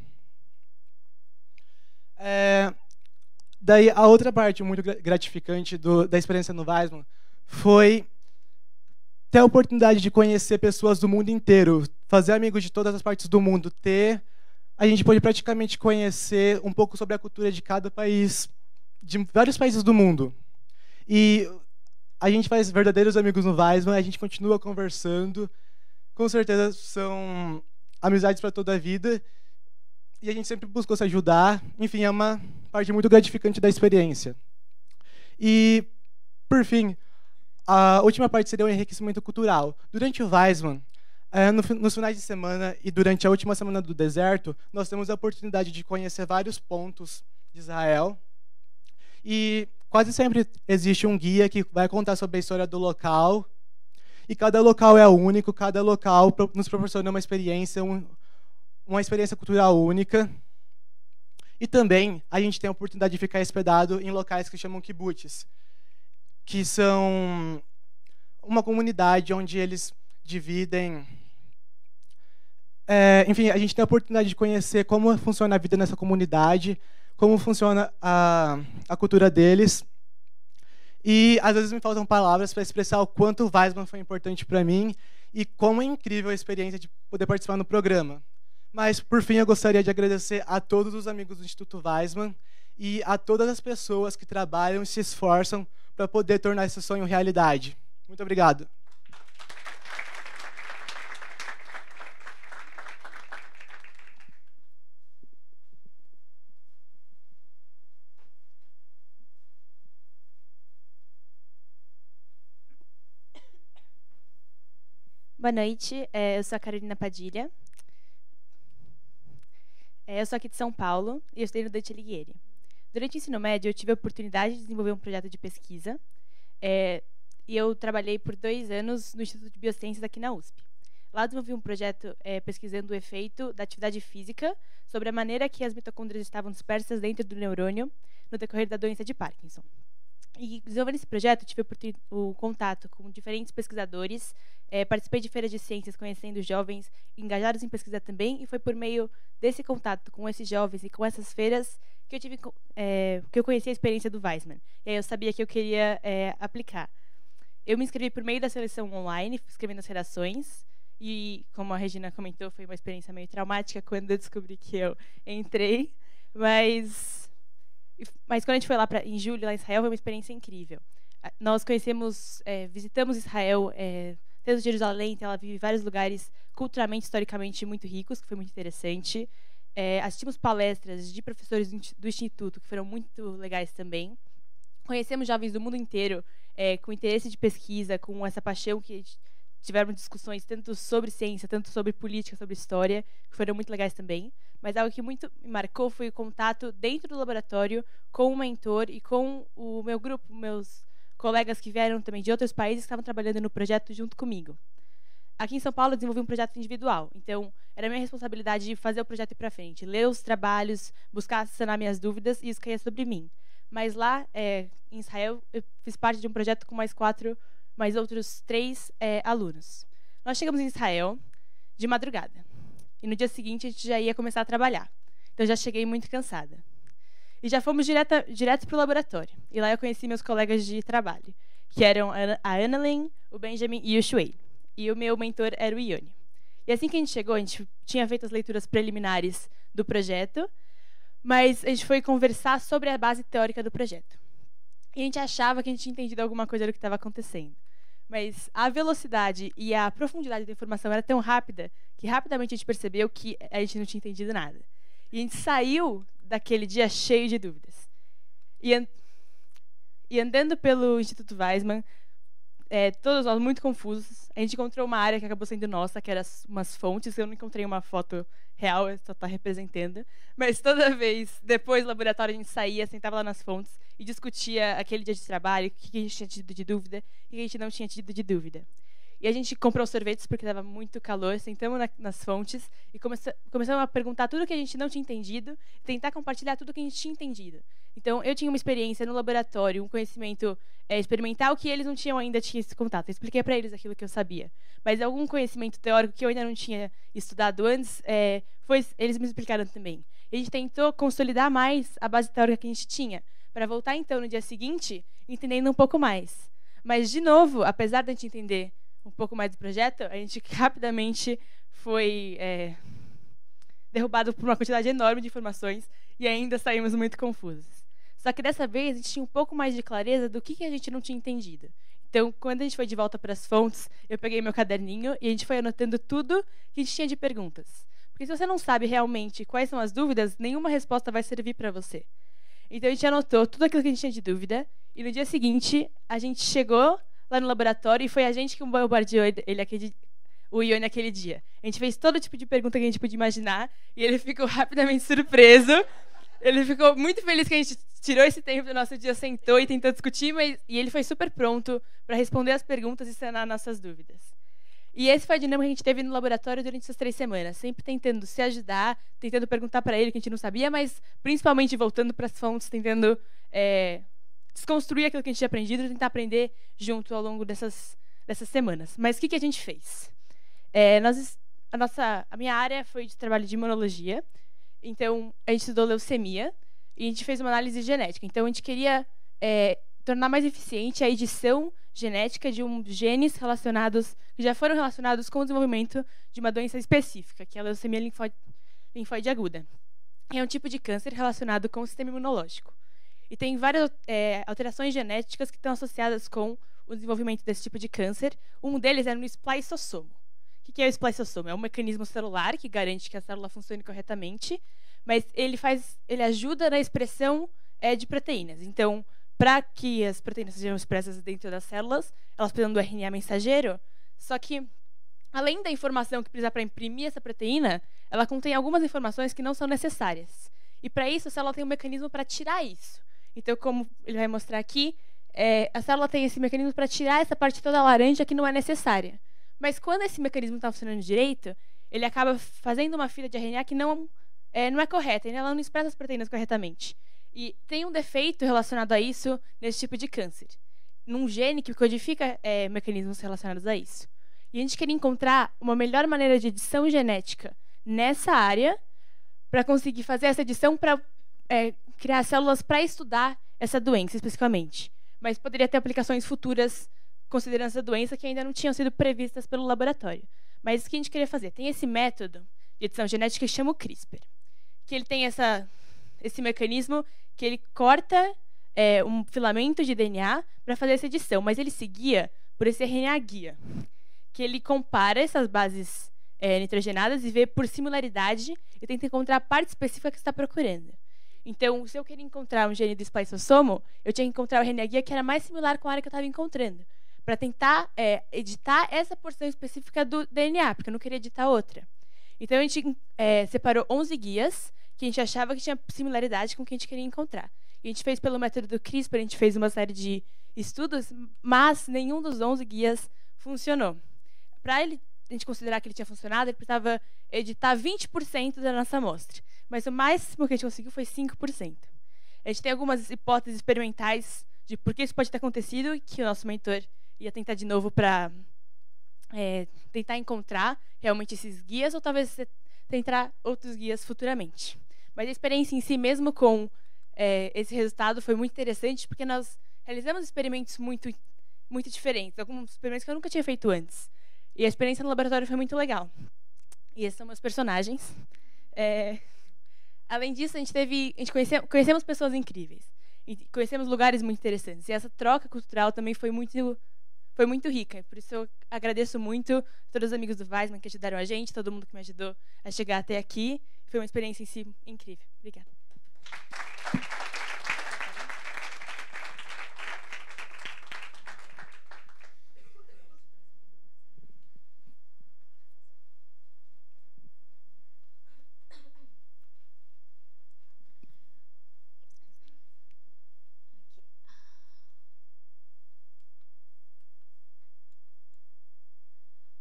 Daí, a outra parte muito gratificante da experiência no Weissman foi ter a oportunidade de conhecer pessoas do mundo inteiro, fazer amigos de todas as partes do mundo, a gente pode praticamente conhecer um pouco sobre a cultura de cada país, de vários países do mundo. E a gente faz verdadeiros amigos no Weissman, a gente continua conversando, com certeza são amizades para toda a vida, e a gente sempre buscou se ajudar. Enfim, é uma parte muito gratificante da experiência. E, por fim, a última parte seria o enriquecimento cultural. Durante o Weissman, nos finais de semana e durante a última semana do deserto, nós temos a oportunidade de conhecer vários pontos de Israel. E quase sempre existe um guia que vai contar sobre a história do local. E cada local é único, cada local nos proporciona uma experiência cultural única. E também a gente tem a oportunidade de ficar hospedado em locais que chamam kibbutz, que são uma comunidade onde eles dividem. Enfim, a gente tem a oportunidade de conhecer como funciona a vida nessa comunidade, como funciona a cultura deles. E às vezes me faltam palavras para expressar o quanto o Weissman foi importante para mim e como é incrível a experiência de poder participar no programa. Mas, por fim, eu gostaria de agradecer a todos os amigos do Instituto Weissman e a todas as pessoas que trabalham e se esforçam para poder tornar esse sonho realidade. Muito obrigado. Boa noite, eu sou a Carolina Padilha. Eu sou aqui de São Paulo e eu estudei no Dante Alighieri. Durante o ensino médio, eu tive a oportunidade de desenvolver um projeto de pesquisa e eu trabalhei por 2 anos no Instituto de Biociências aqui na USP. Lá eu desenvolvi um projeto pesquisando o efeito da atividade física sobre a maneira que as mitocôndrias estavam dispersas dentro do neurônio no decorrer da doença de Parkinson. E desenvolvendo esse projeto, tive o contato com diferentes pesquisadores, participei de feiras de ciências conhecendo jovens engajados em pesquisa também, e foi por meio desse contato com esses jovens e com essas feiras que eu conheci a experiência do Weissman. E aí eu sabia que eu queria aplicar. Eu me inscrevi por meio da seleção online, escrevendo as redações, e como a Regina comentou, foi uma experiência meio traumática quando eu descobri que eu entrei, mas quando a gente foi lá em julho, lá em Israel, foi uma experiência incrível. Nós visitamos Israel, desde Jerusalém, Tel Aviv, vários lugares culturalmente, historicamente muito ricos, que foi muito interessante. Assistimos palestras de professores do Instituto, que foram muito legais também. Conhecemos jovens do mundo inteiro, com interesse de pesquisa, com essa paixão que tiveram discussões tanto sobre ciência, tanto sobre política, sobre história, que foram muito legais também. Mas algo que muito me marcou foi o contato dentro do laboratório com o mentor e com o meu grupo, meus colegas que vieram também de outros países que estavam trabalhando no projeto junto comigo. Aqui em São Paulo eu desenvolvi um projeto individual, então era minha responsabilidade de fazer o projeto ir para frente, ler os trabalhos, buscar sanar minhas dúvidas, e isso caía sobre mim. Mas lá em Israel eu fiz parte de um projeto com mais outros 3 alunos. Nós chegamos em Israel de madrugada. E no dia seguinte a gente já ia começar a trabalhar. Então eu já cheguei muito cansada. E já fomos direto para o laboratório. E lá eu conheci meus colegas de trabalho, que eram a Annalyn, o Benjamin e o Shuei. E o meu mentor era o Ione. E assim que a gente chegou, a gente tinha feito as leituras preliminares do projeto, mas a gente foi conversar sobre a base teórica do projeto. E a gente achava que a gente tinha entendido alguma coisa do que estava acontecendo. Mas a velocidade e a profundidade da informação era tão rápida que rapidamente a gente percebeu que a gente não tinha entendido nada. E a gente saiu daquele dia cheio de dúvidas. E andando pelo Instituto Weissman, todos nós muito confusos, a gente encontrou uma área que acabou sendo nossa, que eram umas fontes. Eu não encontrei uma foto real, só está representando. Mas toda vez, depois do laboratório, a gente saía, sentava lá nas fontes e discutia aquele dia de trabalho, o que a gente tinha tido de dúvida e o que a gente não tinha tido de dúvida. E a gente comprou sorvetes porque estava muito calor, sentamos nas fontes e começamos a perguntar tudo que a gente não tinha entendido e tentar compartilhar tudo que a gente tinha entendido. Então, eu tinha uma experiência no laboratório, um conhecimento experimental que eles não tinham ainda tido esse contato. Eu expliquei para eles aquilo que eu sabia. Mas algum conhecimento teórico que eu ainda não tinha estudado antes, eles me explicaram também. E a gente tentou consolidar mais a base teórica que a gente tinha, para voltar, então, no dia seguinte, entendendo um pouco mais. Mas, de novo, apesar de a gente entender um pouco mais do projeto, a gente rapidamente foi derrubado por uma quantidade enorme de informações e ainda saímos muito confusos. Só que dessa vez a gente tinha um pouco mais de clareza do que a gente não tinha entendido. Então, quando a gente foi de volta para as fontes, eu peguei meu caderninho e a gente foi anotando tudo que a gente tinha de perguntas. Porque se você não sabe realmente quais são as dúvidas, nenhuma resposta vai servir para você. Então, a gente anotou tudo aquilo que a gente tinha de dúvida e no dia seguinte, a gente chegou lá no laboratório e foi a gente que bombardeou o Ione naquele dia. A gente fez todo tipo de pergunta que a gente podia imaginar e ele ficou rapidamente surpreso. Ele ficou muito feliz que a gente tirou esse tempo do nosso dia, sentou e tentou discutir, e ele foi super pronto para responder as perguntas e sanar nossas dúvidas. E esse foi a dinâmica que a gente teve no laboratório durante essas 3 semanas, sempre tentando se ajudar, tentando perguntar para ele o que a gente não sabia, mas principalmente voltando para as fontes, tentando desconstruir aquilo que a gente tinha aprendido e tentar aprender junto ao longo dessas semanas. Mas o que a gente fez? A minha área foi de trabalho de imunologia, então a gente estudou leucemia e a gente fez uma análise genética. Então a gente queria tornar mais eficiente a edição genética de genes que já foram relacionados com o desenvolvimento de uma doença específica, que é a leucemia linfóide aguda. É um tipo de câncer relacionado com o sistema imunológico. E tem várias alterações genéticas que estão associadas com o desenvolvimento desse tipo de câncer. Um deles é no spliceossomo. O que é o spliceossomo? É um mecanismo celular que garante que a célula funcione corretamente, mas ele ajuda na expressão de proteínas. Então, para que as proteínas sejam expressas dentro das células, elas precisam do RNA mensageiro, só que, além da informação que precisa para imprimir essa proteína, ela contém algumas informações que não são necessárias. E, para isso, a célula tem um mecanismo para tirar isso. Então, como ele vai mostrar aqui, a célula tem esse mecanismo para tirar essa parte toda laranja que não é necessária. Mas, quando esse mecanismo está funcionando direito, ele acaba fazendo uma fila de RNA que não é correta, ela não expressa as proteínas corretamente. E tem um defeito relacionado a isso nesse tipo de câncer, num gene que codifica mecanismos relacionados a isso. E a gente queria encontrar uma melhor maneira de edição genética nessa área para conseguir fazer essa edição para criar células para estudar essa doença especificamente. Mas poderia ter aplicações futuras considerando essa doença que ainda não tinham sido previstas pelo laboratório. Mas o que a gente queria fazer? Tem esse método de edição genética que chama o CRISPR, que ele tem esse mecanismo que ele corta um filamento de DNA para fazer essa edição, mas ele se guia por esse RNA guia, que ele compara essas bases nitrogenadas e vê por similaridade e tenta encontrar a parte específica que você está procurando. Então, se eu queria encontrar um gene do spliceossomo, eu tinha que encontrar o RNA guia que era mais similar com a área que eu estava encontrando, para tentar editar essa porção específica do DNA, porque eu não queria editar outra. Então, a gente separou 11 guias que a gente achava que tinha similaridade com o que a gente queria encontrar. E a gente fez pelo método do CRISPR, a gente fez uma série de estudos, mas nenhum dos 11 guias funcionou. Para a gente considerar que ele tinha funcionado, ele precisava editar 20% da nossa amostra. Mas o máximo que a gente conseguiu foi 5%. A gente tem algumas hipóteses experimentais de por que isso pode ter acontecido, que o nosso mentor ia tentar de novo para tentar encontrar realmente esses guias, ou talvez tentar outros guias futuramente. Mas a experiência em si, mesmo com esse resultado, foi muito interessante, porque nós realizamos experimentos muito, muito diferentes, alguns experimentos que eu nunca tinha feito antes. E a experiência no laboratório foi muito legal. E esses são meus personagens. Além disso, conhecemos pessoas incríveis. E conhecemos lugares muito interessantes. E essa troca cultural também foi muito rica. Por isso eu agradeço muito a todos os amigos do Weizmann que ajudaram a gente, todo mundo que me ajudou a chegar até aqui. Foi uma experiência em si incrível. Obrigada.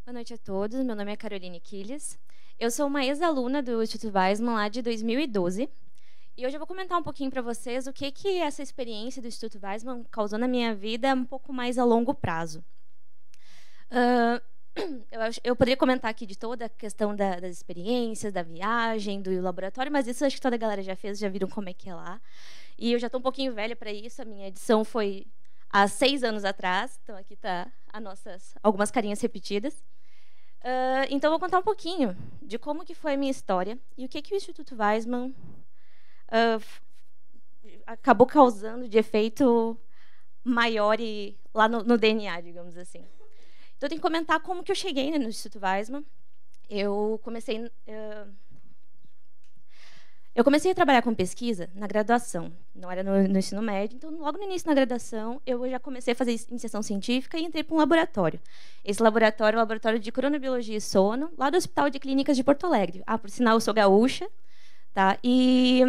Boa noite a todos, meu nome é Caroline Quiles. Eu sou uma ex-aluna do Instituto Weizmann lá de 2012. E hoje eu vou comentar um pouquinho para vocês o que essa experiência do Instituto Weizmann causou na minha vida um pouco mais a longo prazo. Eu poderia comentar aqui de toda a questão das experiências, da viagem, do laboratório, mas isso acho que toda a galera já fez, já viram como é que é lá. E eu já estou um pouquinho velha para isso, a minha edição foi há 6 anos atrás, então aqui está algumas carinhas repetidas. Então, eu vou contar um pouquinho de como que foi a minha história e o que o Instituto Weizmann acabou causando de efeito maior lá no DNA, digamos assim. Então, eu tenho que comentar como que eu cheguei no Instituto Weizmann. Eu comecei a trabalhar com pesquisa na graduação, não era no ensino médio, então logo no início da graduação eu já comecei a fazer iniciação científica e entrei para um laboratório. Esse laboratório é o Laboratório de Cronobiologia e Sono, lá do Hospital de Clínicas de Porto Alegre. Por sinal, eu sou gaúcha, tá? E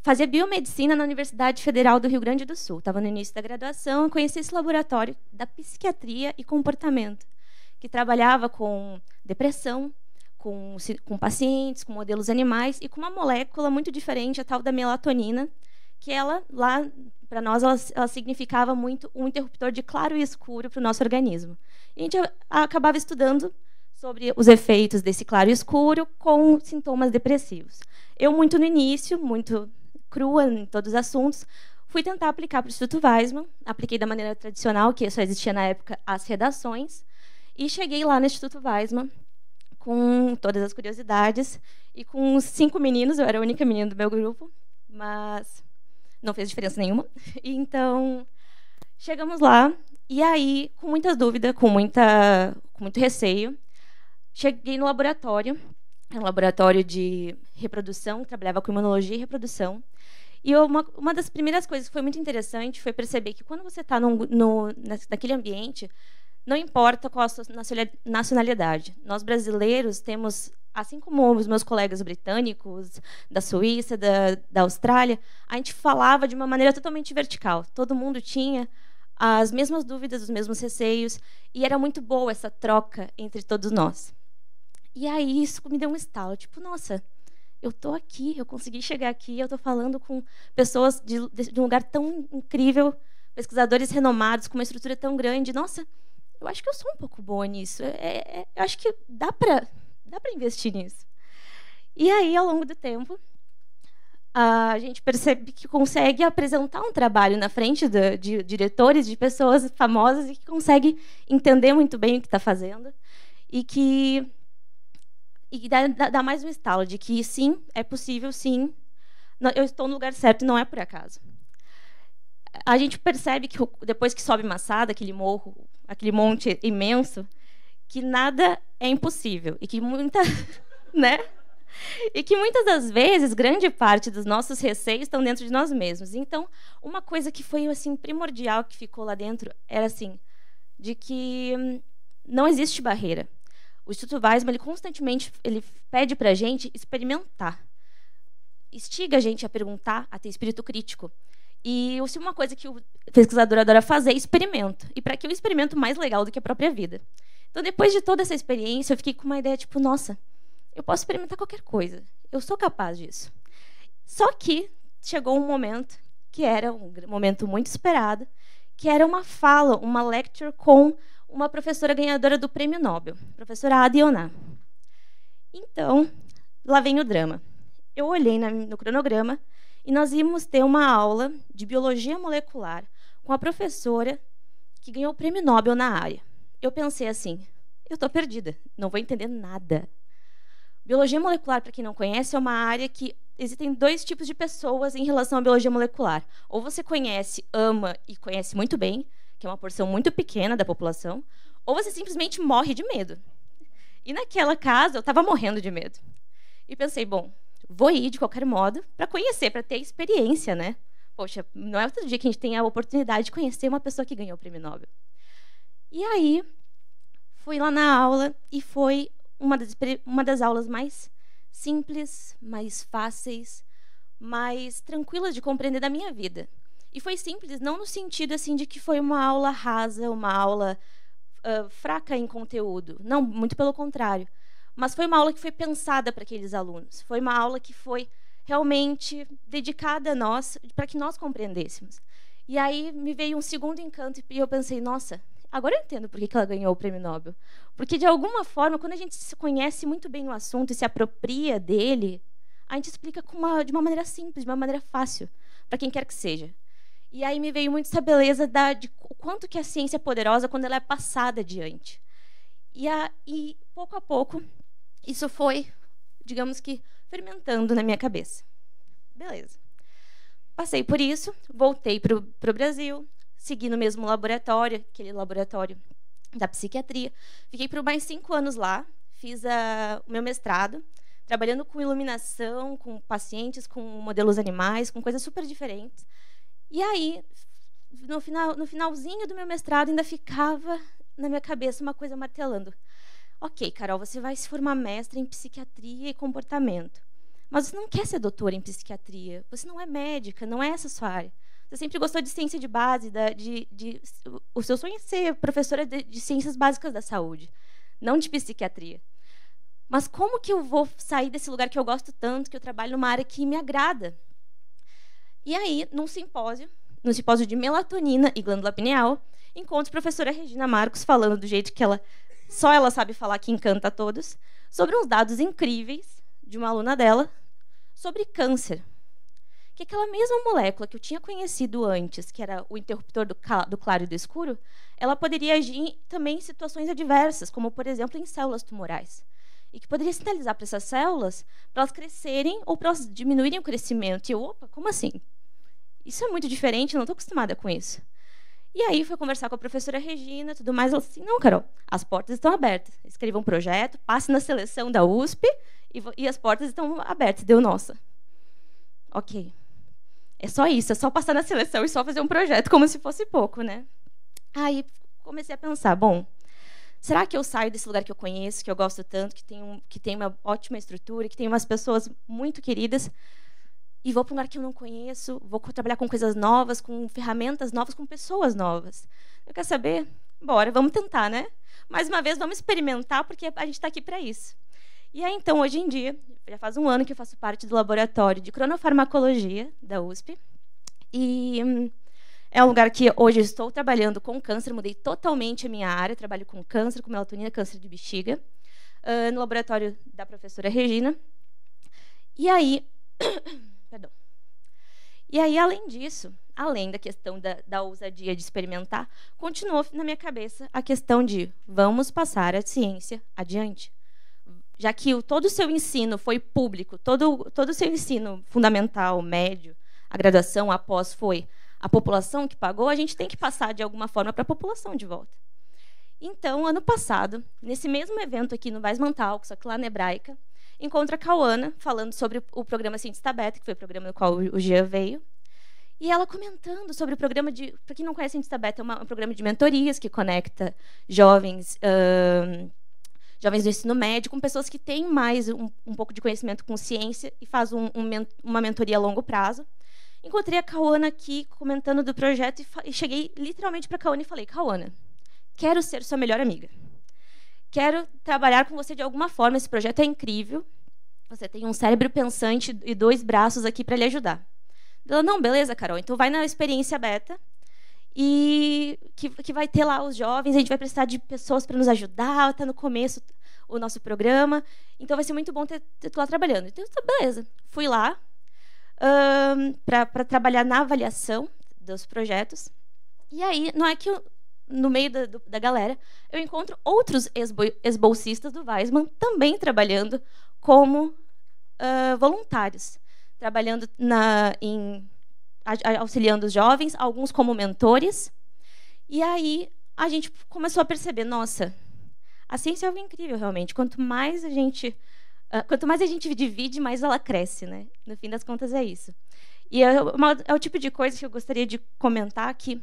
fazia biomedicina na Universidade Federal do Rio Grande do Sul. Estava no início da graduação, eu conheci esse laboratório da psiquiatria e comportamento, que trabalhava com depressão, com pacientes, com modelos animais e com uma molécula muito diferente, a tal da melatonina, que ela, lá, para nós, ela significava muito um interruptor de claro e escuro para o nosso organismo. E a gente acabava estudando sobre os efeitos desse claro e escuro com sintomas depressivos. Eu, muito no início, muito crua em todos os assuntos, fui tentar aplicar para o Instituto Weissmann, apliquei da maneira tradicional, que só existia na época as redações, e cheguei lá no Instituto Weissmann com todas as curiosidades e com os 5 meninos, eu era a única menina do meu grupo, mas não fez diferença nenhuma. E então, chegamos lá, e aí, com muitas dúvidas, com muito receio, cheguei no laboratório, um laboratório de reprodução, trabalhava com imunologia e reprodução. E uma das primeiras coisas que foi muito interessante foi perceber que quando você está naquele ambiente, não importa qual a sua nacionalidade. Nós, brasileiros, temos, assim como os meus colegas britânicos, da Suíça, da Austrália, a gente falava de uma maneira totalmente vertical. Todo mundo tinha as mesmas dúvidas, os mesmos receios, e era muito boa essa troca entre todos nós. E aí isso me deu um estalo, tipo, nossa, eu estou aqui, eu consegui chegar aqui, eu estou falando com pessoas de um lugar tão incrível, pesquisadores renomados, com uma estrutura tão grande. Nossa, eu acho que eu sou um pouco boa nisso. Eu acho que dá para investir nisso. E aí, ao longo do tempo, a gente percebe que consegue apresentar um trabalho na frente de diretores, de pessoas famosas, e que consegue entender muito bem o que está fazendo. E dá mais um estalo de que, sim, é possível, sim, eu estou no lugar certo e não é por acaso. A gente percebe que, depois que sobe Massada, aquele morro, aquele monte imenso, que nada é impossível. E que né? E que muitas das vezes, grande parte dos nossos receios estão dentro de nós mesmos. Então, uma coisa que foi assim, primordial que ficou lá dentro era assim, de que não existe barreira. O Instituto Weissmann, ele constantemente pede para a gente experimentar. Instiga a gente a perguntar, a ter espírito crítico. E se uma coisa que o pesquisador adora fazer é experimento. E para que o experimento mais legal do que a própria vida. Então, depois de toda essa experiência, eu fiquei com uma ideia, tipo, nossa, eu posso experimentar qualquer coisa. Eu sou capaz disso. Só que chegou um momento, que era um momento muito esperado, que era uma fala, uma lecture com uma professora ganhadora do Prêmio Nobel, professora Ada Ioná. Então, lá vem o drama. Eu olhei no cronograma e nós íamos ter uma aula de biologia molecular com a professora que ganhou o Prêmio Nobel na área. Eu pensei assim, eu estou perdida, não vou entender nada. Biologia molecular, para quem não conhece, é uma área que existem 2 tipos de pessoas em relação à biologia molecular. Ou você conhece, ama e conhece muito bem, que é uma porção muito pequena da população, ou você simplesmente morre de medo. E naquela casa, eu estava morrendo de medo. E pensei, bom, vou ir de qualquer modo para conhecer, para ter experiência, né? Poxa, não é outro dia que a gente tem a oportunidade de conhecer uma pessoa que ganhou o Prêmio Nobel. E aí, fui lá na aula e foi uma das aulas mais simples, mais fáceis, mais tranquilas de compreender da minha vida. E foi simples, não no sentido assim de que foi uma aula rasa, uma aula fraca em conteúdo. Não, muito pelo contrário. Mas foi uma aula que foi pensada para aqueles alunos. Foi uma aula que foi realmente dedicada a nós, para que nós compreendêssemos. E aí me veio um segundo encanto e eu pensei, nossa, agora eu entendo por que ela ganhou o Prêmio Nobel. Porque, de alguma forma, quando a gente se conhece muito bem o assunto e se apropria dele, a gente explica de uma maneira simples, de uma maneira fácil, para quem quer que seja. E aí me veio muito essa beleza de o quanto que a ciência é poderosa quando ela é passada adiante. E pouco a pouco, isso foi, digamos que, fermentando na minha cabeça. Beleza. Passei por isso, voltei para o Brasil, segui no mesmo laboratório, aquele laboratório da psiquiatria. Fiquei por mais 5 anos lá, fiz o meu mestrado, trabalhando com iluminação, com pacientes, com modelos animais, com coisas super diferentes. E aí, no finalzinho do meu mestrado, ainda ficava na minha cabeça uma coisa martelando. Ok, Carol, você vai se formar mestra em psiquiatria e comportamento. Mas você não quer ser doutora em psiquiatria. Você não é médica, não é essa a sua área. Você sempre gostou de ciência de base, o seu sonho é ser professora de ciências básicas da saúde, não de psiquiatria. Mas como que eu vou sair desse lugar que eu gosto tanto, que eu trabalho numa área que me agrada? E aí, num simpósio de melatonina e glândula pineal, encontro a professora Regina Marcos falando do jeito que só ela sabe falar, que encanta a todos, sobre uns dados incríveis de uma aluna dela sobre câncer. que aquela mesma molécula que eu tinha conhecido antes, que era o interruptor do claro e do escuro, ela poderia agir também em situações adversas, como, por exemplo, em células tumorais. E que poderia sinalizar para essas células para elas crescerem ou para elas diminuírem o crescimento. E eu, opa, como assim? Isso é muito diferente, eu não estou acostumada com isso. E aí fui conversar com a professora Regina, tudo mais, ela disse assim, não, Carol, as portas estão abertas. Escreva um projeto, passe na seleção da USP e as portas estão abertas. Deu, nossa. Ok. É só isso, é só passar na seleção e só fazer um projeto, como se fosse pouco, né? Aí comecei a pensar, bom, será que eu saio desse lugar que eu conheço, que eu gosto tanto, que tem uma ótima estrutura, que tem umas pessoas muito queridas, e vou para um lugar que eu não conheço, vou trabalhar com coisas novas, com ferramentas novas, com pessoas novas? Eu quero saber? Bora, vamos tentar, né? Mais uma vez, vamos experimentar, porque a gente está aqui para isso. E aí, então, hoje em dia, já faz um ano que eu faço parte do laboratório de cronofarmacologia da USP, e é um lugar que hoje eu estou trabalhando com câncer, mudei totalmente a minha área, trabalho com câncer, com melatonina, câncer de bexiga, no laboratório da professora Regina. E aí, perdão. E aí, além disso, além da questão da ousadia de experimentar, continuou na minha cabeça a questão de vamos passar a ciência adiante. Já que todo o seu ensino foi público, todo o seu ensino fundamental, médio, a graduação, após foi a população que pagou, a gente tem que passar de alguma forma para a população de volta. Então, ano passado, nesse mesmo evento aqui no Weissman Talks, só que lá na Hebraica, encontro a Cauana falando sobre o programa Cientista Beta, que foi o programa no qual o Jean veio, e ela comentando sobre o programa de... Para quem não conhece, Cientista Beta é um programa de mentorias que conecta jovens do ensino médio com pessoas que têm mais um pouco de conhecimento com ciência e faz uma mentoria a longo prazo. Encontrei a Cauana aqui comentando do projeto e cheguei literalmente para a Cauana e falei, Cauana, quero ser sua melhor amiga. Quero trabalhar com você de alguma forma, esse projeto é incrível. Você tem um cérebro pensante e 2 braços aqui para lhe ajudar. Ela, não, beleza, Carol, então vai na experiência beta e que vai ter lá os jovens, a gente vai precisar de pessoas para nos ajudar, está no começo o nosso programa, então vai ser muito bom ter tu lá trabalhando. Então, beleza, fui lá para trabalhar na avaliação dos projetos, e aí, não é que no meio da galera, eu encontro outros ex-bolsistas do Weissman também trabalhando como voluntários, trabalhando auxiliando os jovens, alguns como mentores. E aí a gente começou a perceber, nossa, a ciência é algo incrível realmente. Quanto mais a gente divide, mais ela cresce, né? No fim das contas é isso. E é o tipo de coisa que eu gostaria de comentar que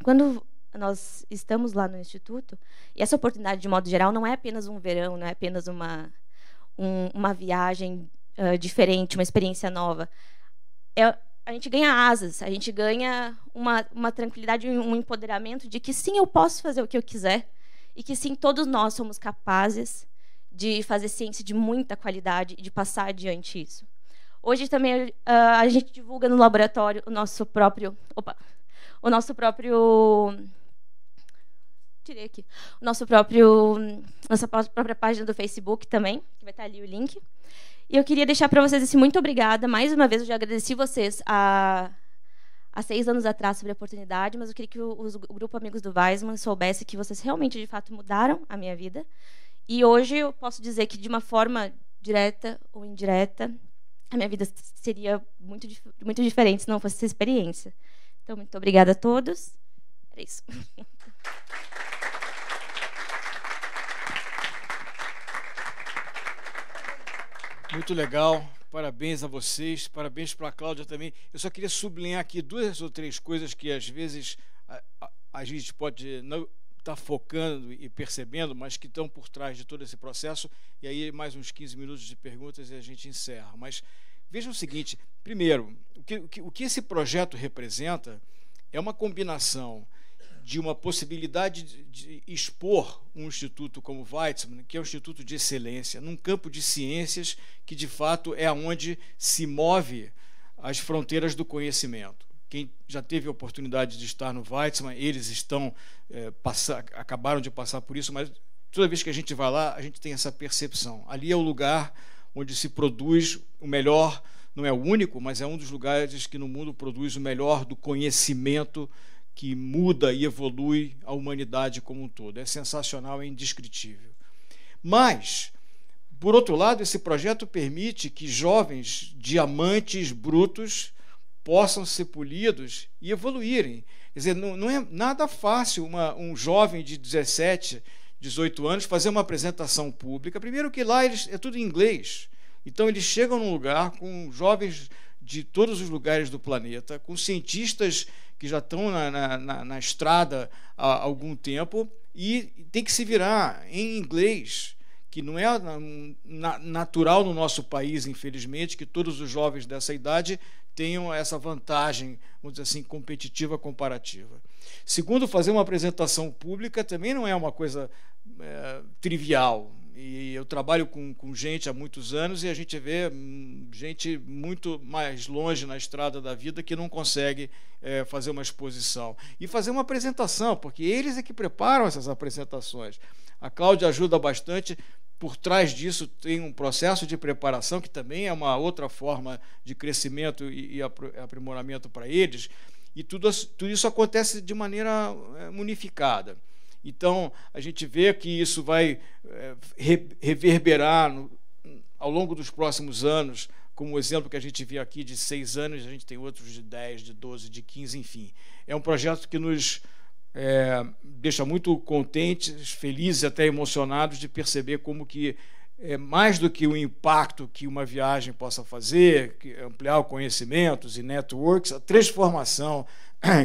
quando nós estamos lá no instituto, e essa oportunidade de modo geral não é apenas um verão, não é apenas uma viagem diferente, uma experiência nova. A gente ganha asas, a gente ganha uma tranquilidade, um empoderamento de que sim, eu posso fazer o que eu quiser e que sim, todos nós somos capazes de fazer ciência de muita qualidade e de passar adiante isso. Hoje também a gente divulga no laboratório nossa própria página do Facebook também, que vai estar ali o link. E eu queria deixar para vocês muito obrigada. Mais uma vez, eu já agradeci vocês há 6 anos atrás sobre a oportunidade, mas eu queria que o grupo Amigos do Weissman soubesse que vocês realmente, de fato, mudaram a minha vida. E hoje eu posso dizer que, de uma forma direta ou indireta, a minha vida seria muito diferente se não fosse essa experiência. Então, muito obrigada a todos. Era isso. Muito legal, parabéns a vocês, parabéns para a Cláudia também. Eu só queria sublinhar aqui 2 ou 3 coisas que às vezes a gente pode não estar focando e percebendo, mas que estão por trás de todo esse processo, e aí mais uns 15 minutos de perguntas e a gente encerra. Mas vejam o seguinte, primeiro, o que esse projeto representa é uma combinação de uma possibilidade de expor um instituto como o Weissman, que é um instituto de excelência, num campo de ciências que, de fato, é onde se move as fronteiras do conhecimento. Quem já teve a oportunidade de estar no Weissman, eles acabaram de passar por isso, mas toda vez que a gente vai lá, a gente tem essa percepção. Ali é o lugar onde se produz o melhor, não é o único, mas é um dos lugares que no mundo produz o melhor do conhecimento que muda e evolui a humanidade como um todo. É sensacional, é indescritível. Mas, por outro lado, esse projeto permite que jovens diamantes brutos possam ser polidos e evoluírem. Quer dizer, não é nada fácil um jovem de 17, 18 anos fazer uma apresentação pública. Primeiro que lá é tudo em inglês. Então, eles chegam num lugar com jovens de todos os lugares do planeta, com cientistas que já estão na estrada há algum tempo, e tem que se virar em inglês, que não é natural no nosso país, infelizmente, que todos os jovens dessa idade tenham essa vantagem, vamos dizer assim, competitiva, comparativa. Segundo, fazer uma apresentação pública também não é uma coisa trivial. E eu trabalho com gente há muitos anos e a gente vê gente muito mais longe na estrada da vida que não consegue fazer uma exposição. E fazer uma apresentação, porque eles é que preparam essas apresentações. A Cláudia ajuda bastante. Por trás disso tem um processo de preparação, que também é uma outra forma de crescimento e aprimoramento para eles. E tudo isso acontece de maneira unificada. Então, a gente vê que isso vai reverberar ao longo dos próximos anos, como o exemplo que a gente vê aqui de 6 anos, a gente tem outros de 10, de 12, de 15, enfim. É um projeto que nos deixa muito contentes, felizes, até emocionados de perceber como que, mais do que o impacto que uma viagem possa fazer, ampliar conhecimentos e networks, a transformação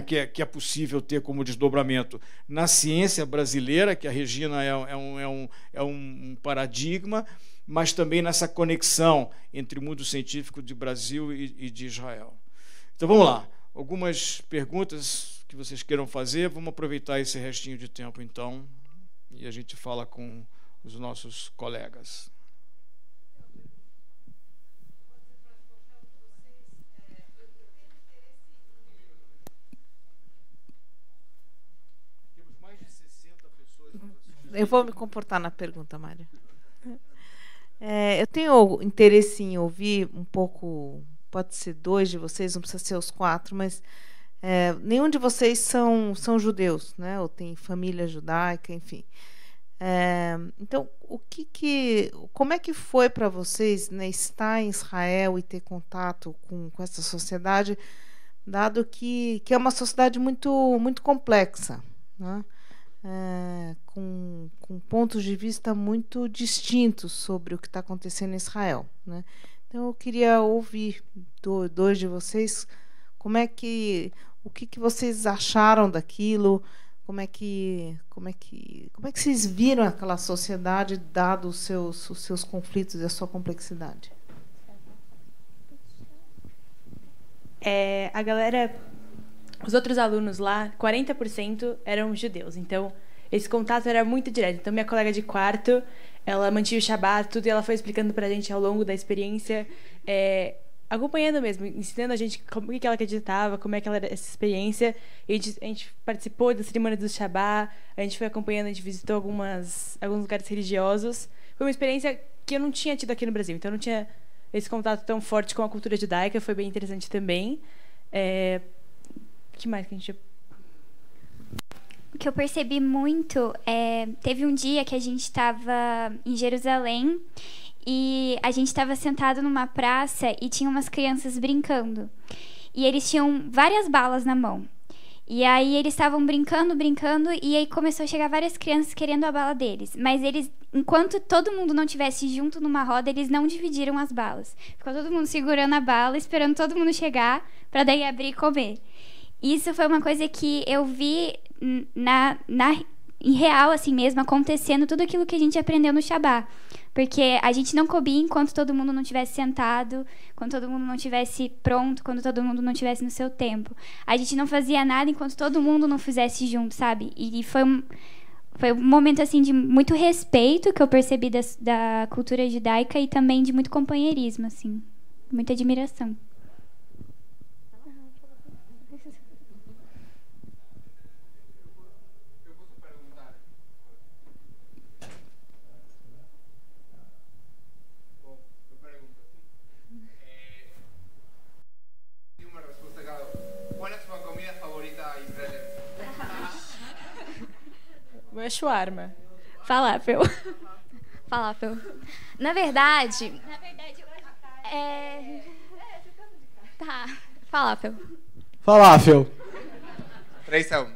que é possível ter como desdobramento na ciência brasileira, que a Regina é um paradigma, mas também nessa conexão entre o mundo científico de Brasil e de Israel. Então, vamos lá. Algumas perguntas que vocês queiram fazer. Vamos aproveitar esse restinho de tempo, então, e a gente fala com os nossos colegas. Eu vou me comportar na pergunta, Mário. Eu tenho interesse em ouvir um pouco, pode ser 2 de vocês, não precisa ser os 4, mas nenhum de vocês são judeus, né? Ou tem família judaica, enfim. Então, como é que foi para vocês, né, estar em Israel e ter contato com essa sociedade, dado que é uma sociedade muito, muito complexa, né? Com pontos de vista muito distintos sobre o que está acontecendo em Israel, né? Então, eu queria ouvir 2 de vocês o que vocês acharam daquilo, como é que vocês viram aquela sociedade, dado os seus conflitos e a sua complexidade. A galera, os outros alunos lá, 40% eram judeus, então esse contato era muito direto. Então, minha colega de quarto, ela mantinha o Shabbat, tudo, e ela foi explicando pra gente ao longo da experiência, acompanhando mesmo, ensinando a gente como que ela acreditava, como é que ela era essa experiência. E a gente participou da cerimônia do Shabbat, a gente foi acompanhando, a gente visitou alguns lugares religiosos. Foi uma experiência que eu não tinha tido aqui no Brasil, então eu não tinha esse contato tão forte com a cultura judaica, foi bem interessante também. O que mais que a gente... O que eu percebi muito teve um dia que a gente estava em Jerusalém e a gente estava sentado numa praça e tinha umas crianças brincando. E eles tinham várias balas na mão. E aí eles estavam brincando, e aí começou a chegar várias crianças querendo a bala deles. Mas eles, enquanto todo mundo não estivesse junto numa roda, eles não dividiram as balas. Ficou todo mundo segurando a bala, esperando todo mundo chegar para daí abrir e comer. Isso foi uma coisa que eu vi em real, assim mesmo, acontecendo tudo aquilo que a gente aprendeu no Shabbat. Porque a gente não comia enquanto todo mundo não estivesse sentado, quando todo mundo não estivesse pronto, quando todo mundo não estivesse no seu tempo. A gente não fazia nada enquanto todo mundo não fizesse junto, sabe? E foi um momento, assim, de muito respeito que eu percebi da cultura judaica e também de muito companheirismo, assim. Muita admiração. O meu é shawarma. Falafel. Falafel. Na verdade, tá. Falafel. Falafel. 3 a 1.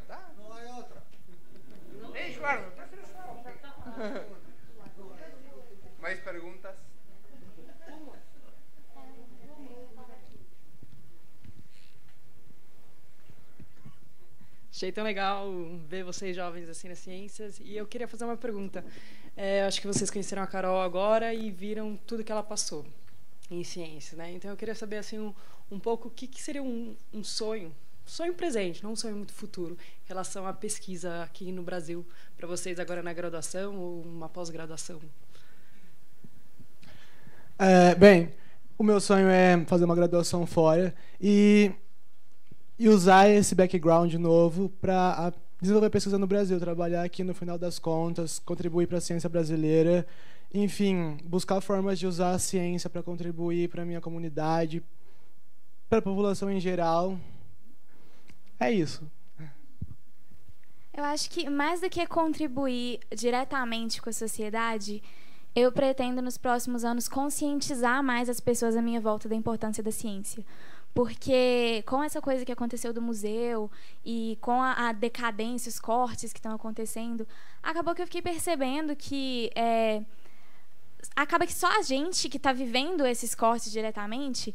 Mais perguntas? Achei tão legal ver vocês jovens assim nas ciências. E eu queria fazer uma pergunta. Acho que vocês conheceram a Carol agora e viram tudo que ela passou em ciências, né? Então eu queria saber assim um pouco o que seria um sonho presente, não um sonho muito futuro, em relação à pesquisa aqui no Brasil, para vocês agora na graduação ou uma pós-graduação. Bem, o meu sonho é fazer uma graduação fora e usar esse background novo para desenvolver pesquisa no Brasil, trabalhar aqui no final das contas, contribuir para a ciência brasileira, enfim, buscar formas de usar a ciência para contribuir para a minha comunidade, para a população em geral. É isso. Eu acho que mais do que contribuir diretamente com a sociedade, eu pretendo nos próximos anos conscientizar mais as pessoas à minha volta da importância da ciência. Porque com essa coisa que aconteceu do museu e com a decadência, os cortes que estão acontecendo, acabou que eu fiquei percebendo que acaba que só a gente que está vivendo esses cortes diretamente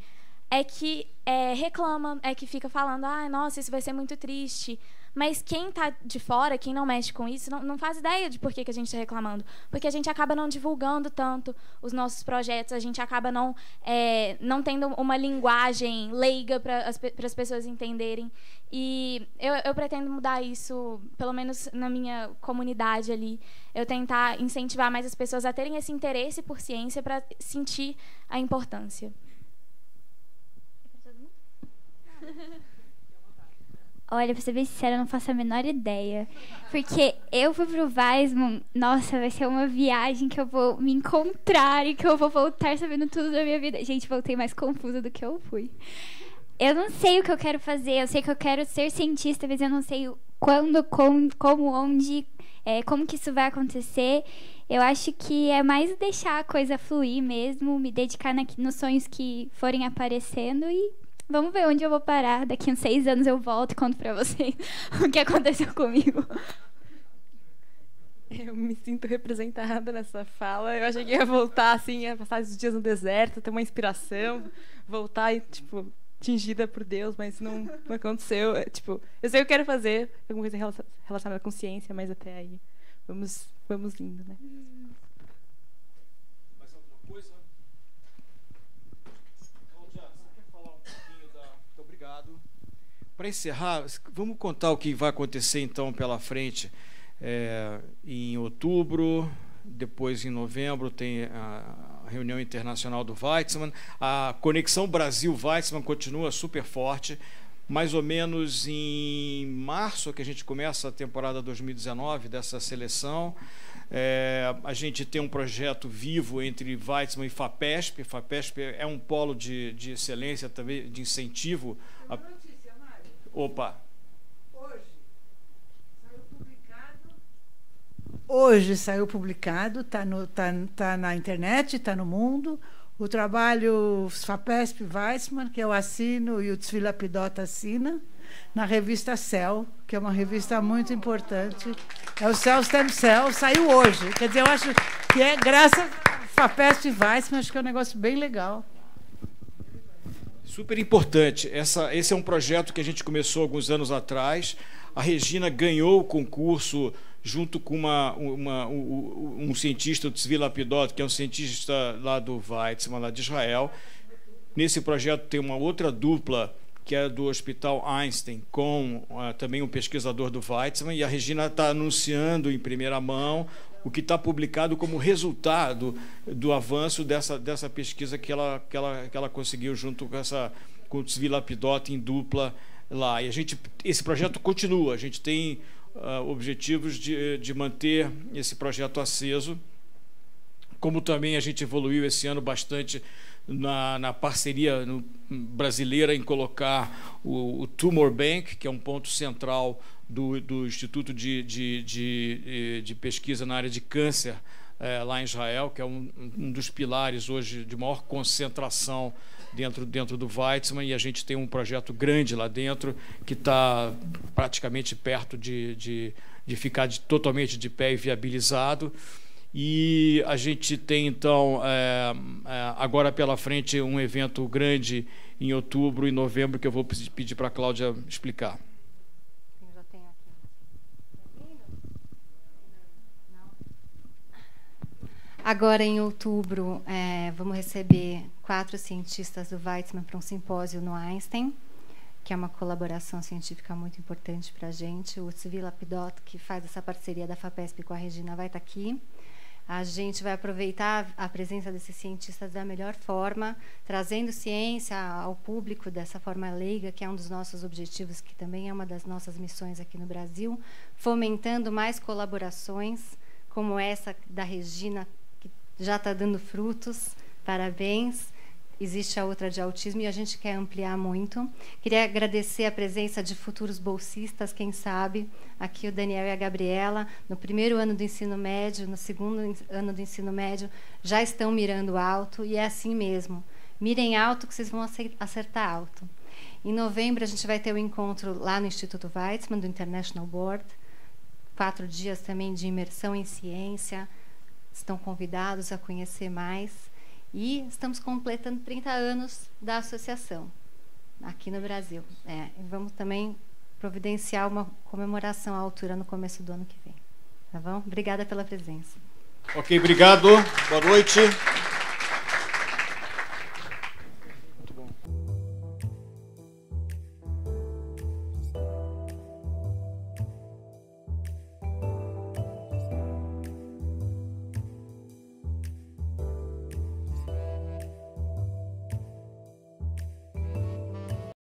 é que reclama, é que fica falando, nossa, isso vai ser muito triste. Mas quem está de fora, quem não mexe com isso, não faz ideia de por que a gente está reclamando. Porque a gente acaba não divulgando tanto os nossos projetos, a gente acaba não tendo uma linguagem leiga para as pessoas entenderem. E eu pretendo mudar isso, pelo menos na minha comunidade ali. Eu tentar incentivar mais as pessoas a terem esse interesse por ciência para sentir a importância. Olha, pra ser bem sincera, eu não faço a menor ideia. Porque eu fui pro Weissman, nossa, vai ser uma viagem que eu vou me encontrar e que eu vou voltar sabendo tudo da minha vida. Gente, voltei mais confusa do que eu fui. Eu não sei o que eu quero fazer, eu sei que eu quero ser cientista, mas eu não sei quando, como, onde, como que isso vai acontecer. Eu acho que é mais deixar a coisa fluir mesmo, me dedicar nos sonhos que forem aparecendo e vamos ver onde eu vou parar. Daqui uns 6 anos eu volto e conto pra vocês o que aconteceu comigo. Eu me sinto representada nessa fala. Eu achei que ia voltar assim, ia passar esses dias no deserto, ter uma inspiração, voltar e, tingida por Deus, mas não aconteceu. Eu sei o que eu quero fazer, alguma coisa relacionada com ciência, mas até aí vamos indo, né? Mais alguma coisa? Muito obrigado. Para encerrar, vamos contar o que vai acontecer então pela frente. Em outubro, depois em novembro tem a reunião internacional do Weizmann. A conexão Brasil-Weizmann continua super forte. Mais ou menos em março que a gente começa a temporada 2019 dessa seleção. A gente tem um projeto vivo entre Weizmann e FAPESP. FAPESP é um polo de excelência também, de incentivo. Opa! Hoje saiu publicado, está na internet, está no mundo, o trabalho FAPESP Weizmann, que eu assino e o Tzvi Lapidot assina, na revista Cell, que é uma revista muito importante. É o Cell Stem Cell, saiu hoje. Quer dizer, eu acho que graças a FAPESP Weizmann, acho que é um negócio bem legal. Super importante. Esse é um projeto que a gente começou alguns anos atrás. A Regina ganhou o concurso junto com um cientista, o Tzvi Lapidot, que é um cientista lá do Weizmann, lá de Israel. Nesse projeto tem uma outra dupla, que é do Hospital Einstein, com também um pesquisador do Weizmann, e a Regina está anunciando em primeira mão o que está publicado como resultado do avanço dessa pesquisa que ela conseguiu junto com o Tzvi Lapidot em dupla lá. E esse projeto continua, a gente tem objetivos de manter esse projeto aceso, como também a gente evoluiu esse ano bastante na parceria brasileira em colocar o Tumor Bank, que é um ponto central do Instituto de Pesquisa na área de câncer lá em Israel, que é um dos pilares hoje de maior concentração dentro do Weizmann, e a gente tem um projeto grande lá dentro que está praticamente perto de ficar totalmente de pé e viabilizado. E a gente tem, então, agora pela frente um evento grande em outubro e novembro que eu vou pedir para a Cláudia explicar. Agora, em outubro, vamos receber 4 cientistas do Weizmann para um simpósio no Einstein, que é uma colaboração científica muito importante para a gente. O Tzvi Lapidot, que faz essa parceria da FAPESP com a Regina, vai estar aqui. A gente vai aproveitar a presença desses cientistas da melhor forma, trazendo ciência ao público dessa forma leiga, que é um dos nossos objetivos, que também é uma das nossas missões aqui no Brasil, fomentando mais colaborações, como essa da Regina, que já está dando frutos. Parabéns. Existe a outra de autismo e a gente quer ampliar muito. Queria agradecer a presença de futuros bolsistas, quem sabe, aqui o Daniel e a Gabriela, no primeiro ano do ensino médio, no segundo ano do ensino médio, já estão mirando alto, e é assim mesmo. Mirem alto que vocês vão acertar alto. Em novembro, a gente vai ter um encontro lá no Instituto Weizmann, do International Board, 4 dias também de imersão em ciência. Estão convidados a conhecer mais. E estamos completando 30 anos da associação aqui no Brasil. E vamos também providenciar uma comemoração à altura no começo do ano que vem. Tá bom? Obrigada pela presença. Ok, obrigado. Boa noite.